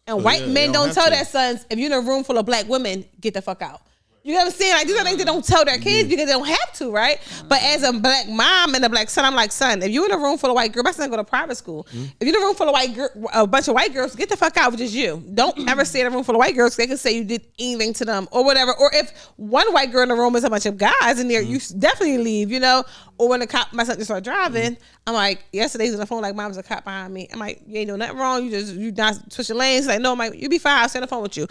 And white men don't tell their sons, if you're in a room full of black women, get the fuck out. You know what I'm saying? Like, these are things they don't tell their kids because they don't have to, right? But as a black mom and a black son, I'm like, son, if you're in a room full of white girls, my son go to private school. If you're in a room full of a bunch of white girls, get the fuck out, which is you. Don't ever stay in a room full of white girls. They can say you did anything to them or whatever. Or if one white girl in the room is a bunch of guys in there, you definitely leave, you know? Or when my son just started driving, I'm like, yesterday he's on the phone like, mom's a cop behind me. I'm like, you ain't doing nothing wrong. You not switching lanes. He's like, no, I'm like, you be fine. I'll stay on the phone with you.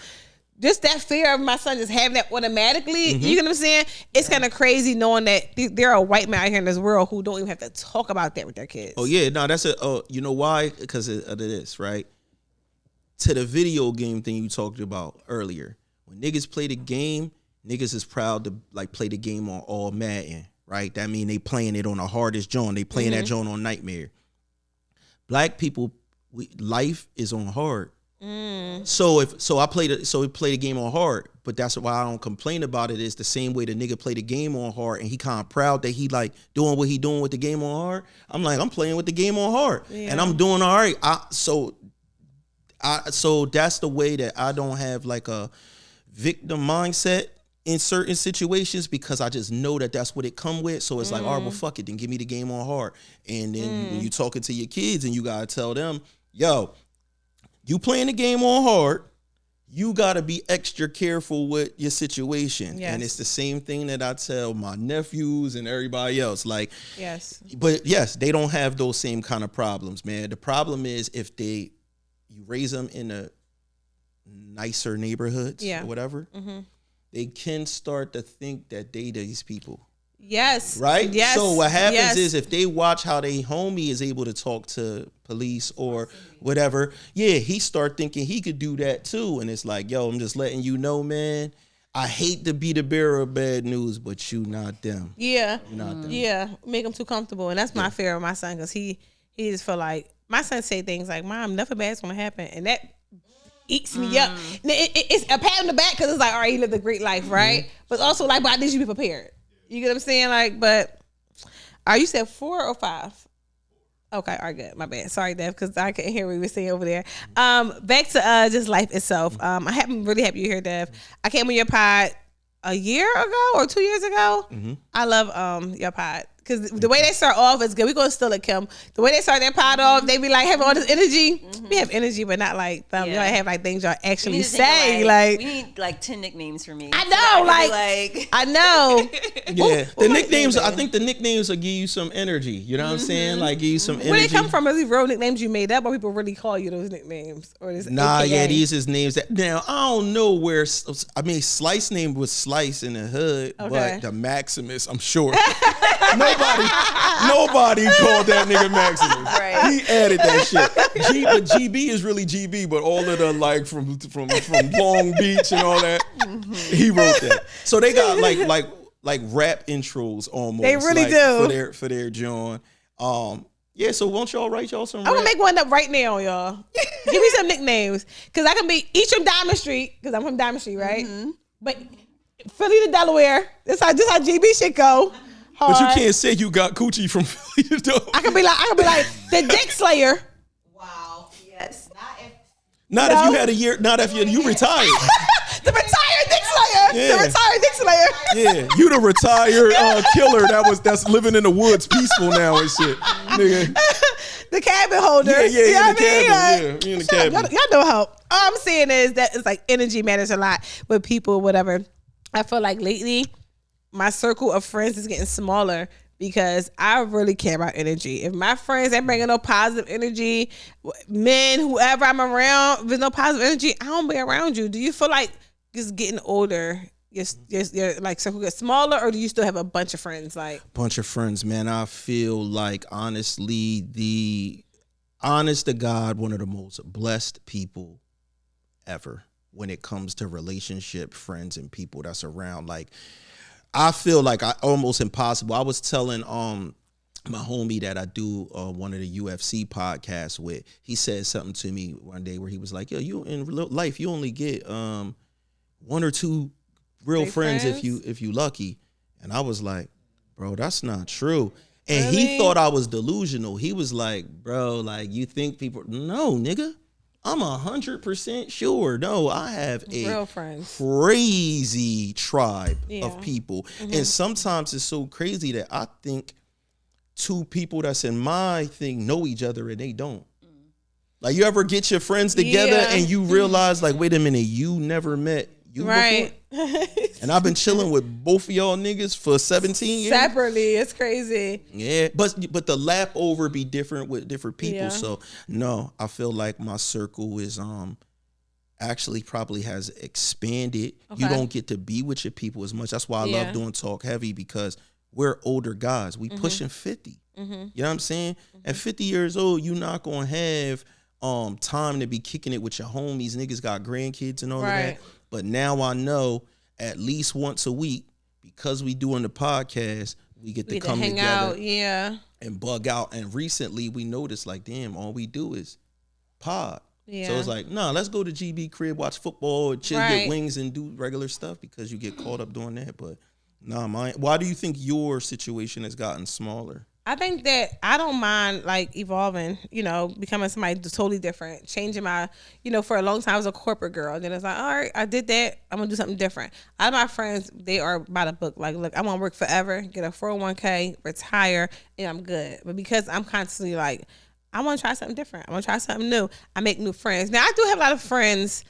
Just that fear of my son just having that automatically, you know what I'm saying? It's kind of crazy knowing that there are white men out here in this world who don't even have to talk about that with their kids. Oh, yeah. No, that's you know why? Because of this, right? To the video game thing you talked about earlier. When niggas play the game, niggas is proud to like play the game on all Madden, right? That mean they playing it on the hardest joint. They playing that joint on Nightmare. Black people, life is on hard. So we play the game on hard, but that's why I don't complain about it. Is the same way the nigga play the game on hard and he kind of proud that he like doing what he doing with the game on hard. I'm like, I'm playing with the game on hard and I'm doing all right. So that's the way that I don't have like a victim mindset in certain situations, because I just know that that's what it come with. So it's like, all right, well, fuck it, then give me the game on hard. And then when you talking to your kids and you gotta tell them, yo, you playing the game on hard, you got to be extra careful with your situation. Yes. And it's the same thing that I tell my nephews and everybody else. Like, but yes, they don't have those same kind of problems, man. The problem is if you raise them in a nicer neighborhoods or whatever, they can start to think that they these people. Yes. Right? Yes. So what happens is if they watch how they homie is able to talk to police or whatever, he start thinking he could do that too. And it's like, yo, I'm just letting you know, man, I hate to be the bearer of bad news, but you not them. Yeah. You're not them. Yeah. Make them too comfortable. And that's my fear of my son, because he just feel like, my son say things like, Mom, nothing bad's going to happen. And that eats me up. It's a pat on the back because it's like, all right, he lived a great life, right? But also like, but I need you to be prepared. You get what I'm saying? Like, but you said 4 or 5? Okay, all right, good. My bad. Sorry, Dev, because I couldn't hear what you were saying over there. Back to just life itself. I'm really happy you're here, Dev. I came on your pod a year ago or 2 years ago. I love your pod. Because the way they start off is good. We're going to steal it, Kim. The way they start their pod off, they be like having all this energy. We have energy, but not like them. Y'all have like things y'all actually say. Like, we need like 10 nicknames for me. I know. I know. Yeah. The nicknames, I think the nicknames will give you some energy. You know what I'm saying? Like give you some energy. Where they come from? Are these real nicknames you made up, or people really call you those nicknames? Or is these is names that, now I don't know where, I mean, Slice name was Slice in the hood, but the Maximus, I'm sure. Nobody called that nigga Maximus. Right. He added that shit. But GB is really GB, but all of the like from Long Beach and all that, he wrote that. So they got like rap intros almost. They really do for their John. So won't y'all write y'all some? I'm gonna make one up right now, y'all. Give me some nicknames, because I can be each from Diamond Street, because I'm from Diamond Street, right? But Philly to Delaware. This how GB shit go. But you can't say you got coochie from Philly to Delaware. I can be like the Dick Slayer. Wow. Yes. Not if you had a year. Not if you retired. The retired Dick Slayer. Yeah. The retired Dick Slayer. Yeah, you the retired killer that's living in the woods, peaceful now and shit, nigga. The cabin holder. Yeah, you know in the cabin. Yeah, in the cabin. Y'all know how. All I'm saying is that it's like energy matters a lot with people, whatever. I feel like lately, my circle of friends is getting smaller because I really care about energy. If my friends ain't bringing no positive energy, men, whoever I'm around, if there's no positive energy, I don't be around you. Do you feel like just getting older, your like circle gets smaller, or do you still have a bunch of friends? Like, bunch of friends, man. I feel like honestly, honest to God, one of the most blessed people ever when it comes to relationship, friends, and people that's around. Like, I feel like almost impossible. I was telling my homie that I do one of the UFC podcasts with. He said something to me one day where he was like, "Yo, you in life you only get 1 or 2 real friends if you lucky." And I was like, "Bro, that's not true." And he thought I was delusional. He was like, "Bro, like you think people?" No, nigga. I'm 100% sure. No, I have a Real friends. crazy tribe Yeah. of people. And sometimes it's so crazy that I think two people that's in my thing know each other and they don't. Like, you ever get your friends together and you realize, like, wait a minute, you never met you Right. before? And I've been chilling with both of y'all niggas for 17 years. Separately, it's crazy. Yeah, but the lap over be different with different people. Yeah. So no, I feel like my circle is actually probably has expanded. You Okay. don't get to be with your people as much. That's why I Yeah. love doing Talk Heavy, because we're older guys. We pushing 50. You know what I'm saying? At 50 years old, you're not gonna have time to be kicking it with your homies. Niggas got grandkids and all of Right. that. But now I know at least once a week, because we doing the podcast, we get to We come hang together out, yeah. and bug out. And recently we noticed, like, damn, all we do is pod. Yeah. So it's like, nah, let's go to GB crib, watch football, chill, Right. get wings, and do regular stuff, because you get caught up doing that. But nah, why do you think your situation has gotten smaller? I think that I don't mind like evolving, becoming somebody totally different, changing my, for a long time I was a corporate girl. Then it's like, all right, I did that. I'm gonna do something different. All of my friends, they are by the book. Like, look, I want to work forever, get a 401k, retire, and I'm good. But because I'm constantly like, I want to try something different. I want to try something new. I make new friends. Now I do have a lot of friends,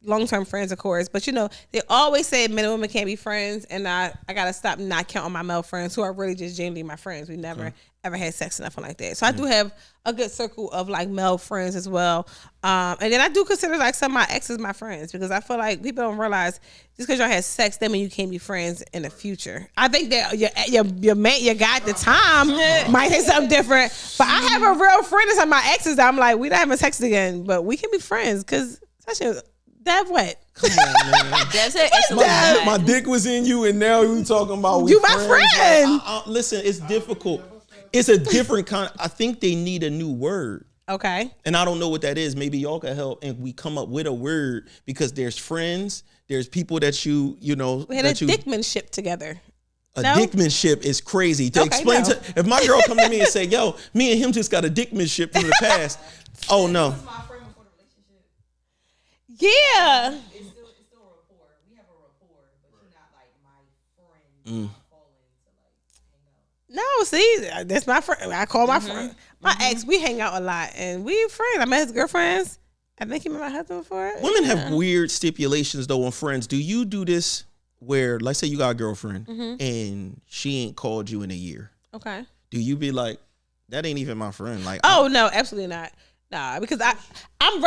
long-term friends, of course, but they always say men and women can't be friends, and I gotta stop not counting my male friends who are really just genuinely my friends. We never ever had sex or nothing like that. So I do have a good circle of like male friends as well, and then I do consider like some of my exes my friends, because I feel like people don't realize just because y'all had sex that mean you can't be friends in the future. I think that your man, your guy at the time might say something different, but I have a real friend and some of my exes that I'm like, we not having sex again, but we can be friends, because especially Dev what? Come on, man. That's it. My dick was in you, and now you talking about You my friend. Like, listen, it's difficult. It's a different kind. I think they need a new word. Okay. And I don't know what that is. Maybe y'all can help, and we come up with a word, because there's friends, there's people that we had a dickmanship together. A No? dickmanship is crazy. To Okay, explain no. if my girl come to me and say, yo, me and him just got a dickmanship from the past. Oh no. Yeah. It's still a rapport. We have a rapport, but you're not like my friend. Calling to like hang out. No, see, that's my friend. I call my friend. My ex, we hang out a lot, and we friends. I met his girlfriends. I think he met my husband before. Women have weird stipulations though on friends. Do you do this where, let's say you got a girlfriend and she ain't called you in a year? Okay. Do you be like, that ain't even my friend? Like, Oh no, absolutely not. Nah, because I'm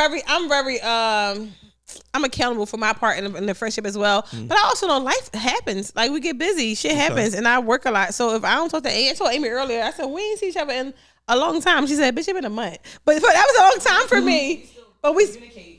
accountable for my part in the friendship as well. But I also know life happens. Like, we get busy, shit happens, and I work a lot. So if I don't talk to Amy, I told Amy earlier, I said, we ain't see each other in a long time. She said, bitch, it been a month. But that was a long time for me. But we,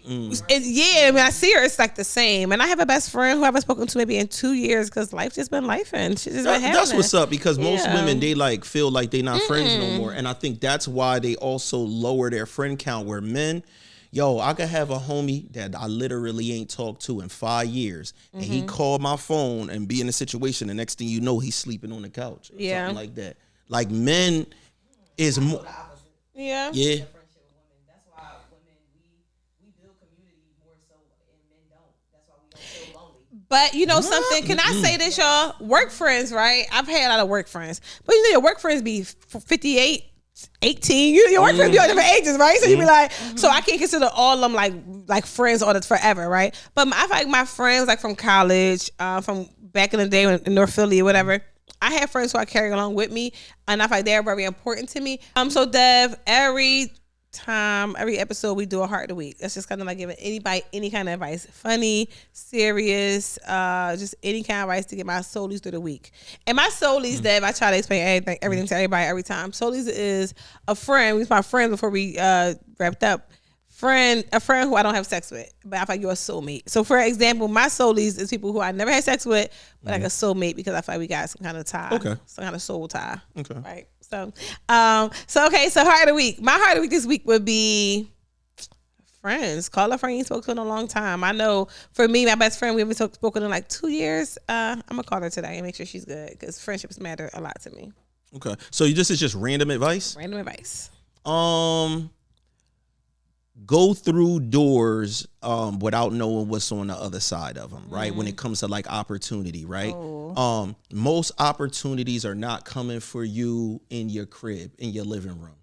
I mean, I see her, it's like the same. And I have a best friend who I haven't spoken to maybe in 2 years, because life just been life, and shit just been happening. that's what's up, because most Yeah. women, they like feel like they not friends no more. And I think that's why they also lower their friend count, where men, yo, I could have a homie that I literally ain't talked to in 5 years, and he called my phone and be in a situation, the next thing you know, he's sleeping on the couch or something like that. Like, men is more, Yeah. yeah. Friendship with women. That's why women we build community more so, and men don't. That's why we don't feel lonely. But you know something? Can I say this, y'all? Work friends, right? I've had a lot of work friends. But your work friends be 58, 18. Your work friends be all different ages, right? So you be like, so I can't consider all of them like friends all that forever, right? But I feel like my friends like from college, from back in the day in North Philly or whatever, I have friends who I carry along with me, and I feel like they're very important to me. So Dev, every episode we do a heart of the week. That's just kind of like giving anybody any kind of advice, funny, serious, just any kind of advice to get my Soulies through the week. And my Soulies, Dev, I try to explain everything to everybody every time. Soulies is a friend. We was my friend before we wrapped up. A friend who I don't have sex with, but I feel like you're a soulmate. So for example, my Soulies is people who I never had sex with, but like a soulmate, because I feel like we got some kind of tie, some kind of soul tie. Okay. Right. So heart of the week. My heart of the week this week would be friends. Call a friend you spoke to in a long time. I know for me, my best friend, we haven't spoken in like 2 years. I'm gonna call her today and make sure she's good, because friendships matter a lot to me. Okay. So this is just random advice? Random advice. go through doors without knowing what's on the other side of them, right? When it comes to like opportunity, right? Most opportunities are not coming for you in your crib, in your living room.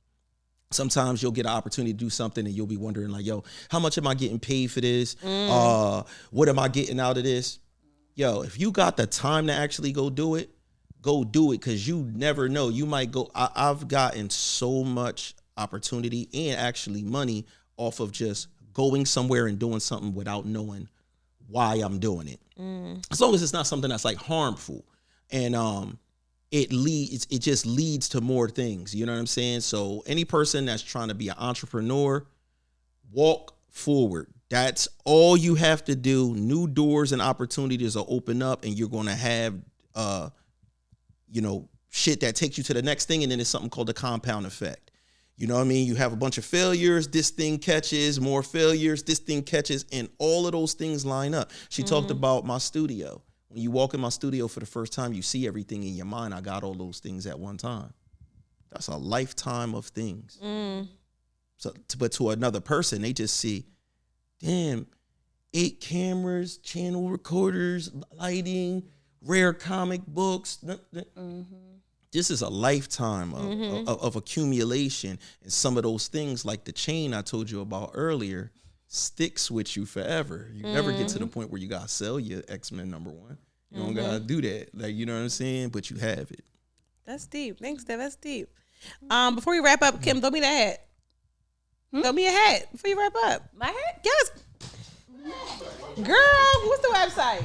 Sometimes you'll get an opportunity to do something and you'll be wondering like, yo, how much am I getting paid for this? What am I getting out of this? Yo, if you got the time to actually go do it, because you never know. You might go, I've gotten so much opportunity and actually money off of just going somewhere and doing something without knowing why I'm doing it. As long as it's not something that's like harmful. And it just leads to more things. You know what I'm saying? So any person that's trying to be an entrepreneur, walk forward. That's all you have to do. New doors and opportunities will open up and you're going to have, shit that takes you to the next thing. And then it's something called the compound effect. You know what I mean? You have a bunch of failures. This thing catches, more failures. This thing catches, and all of those things line up. She talked about my studio. When you walk in my studio for the first time, you see everything in your mind. I got all those things at one time. That's a lifetime of things. So, but to another person, they just see, damn, 8 cameras, channel recorders, lighting, rare comic books. This is a lifetime of accumulation. And some of those things, like the chain I told you about earlier, sticks with you forever. You never get to the point where you got to sell your X-Men #1. You don't got to do that. Like, you know what I'm saying? But you have it. That's deep. Thanks, Dev. That's deep. Before we wrap up, Kim, throw me that hat. Throw me a hat before you wrap up. My hat? Yes. Girl, what's the website?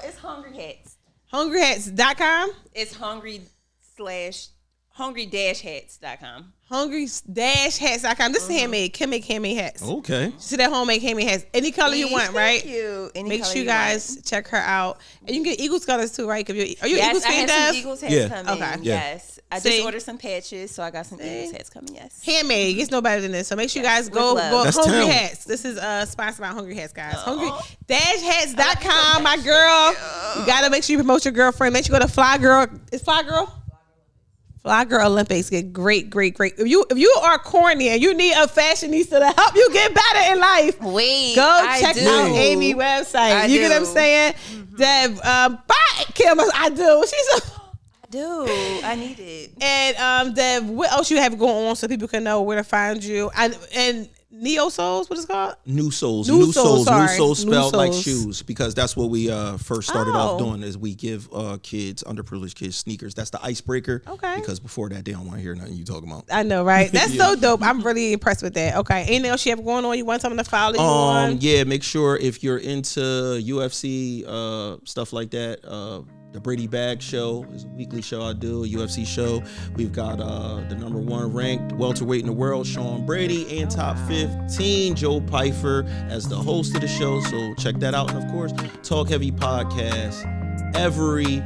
It's Hungry Hats. Hungryhats.com? It's hungry-hats.com. Hungry-hats.com. This is handmade. Kim make handmade hats. Okay. She did homemade handmade hats. Any color you want, right? Thank you. Make sure you guys check her out. And you can get Eagles colors too, right? Are you an Eagles fan, I have Dev? some Eagles hats coming. Okay. Yes. I See? just ordered some patches, so I got some Eagles hats coming, yes. Handmade. It's no better than this. So make sure you guys go love. Hungry talent. Hats. This is sponsored by Hungry Hats, guys. Hungry-hats.com, my girl. You got to make sure you promote your girlfriend. Make sure you go to Fly Girl. Is Fly Girl? Fly Girl Olympics get great. If you are corny and you need a fashionista to help you get better in life, check out Amy's website. You get what I'm saying? Dev, bye, Kim. I do. I need it. And Dev, what else you have going on so people can know where to find you? And Neo Souls, what is it called? New Souls. New Souls Spelled like shoes, because that's what we first started off doing, is we give kids, underprivileged kids, sneakers. That's the icebreaker. Okay. Because before that, they don't want to hear nothing you talking about. I know, right? That's so dope. I'm really impressed with that. Okay. Anything else you have going on? You want someone to follow you on? Yeah, make sure if you're into UFC, stuff like that, the Brady Bag Show is a weekly show I do, a UFC show. We've got the #1 ranked welterweight in the world, Sean Brady, and top 15, Joe Pfeiffer, as the host of the show. So check that out. And of course, Talk Heavy Podcast every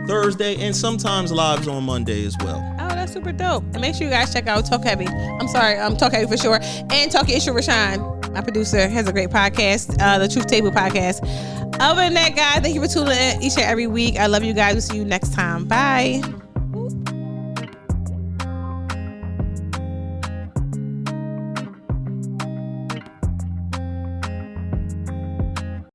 Thursday, and sometimes lives on Monday as well. Oh, that's super dope. And make sure you guys check out Talk Heavy. Talk Heavy for sure. And Talk Esh Your Heart. My producer has a great podcast, the Truth Table podcast. Other than that, guys, thank you for tuning in each and every week. I love you guys. We'll see you next time. Bye.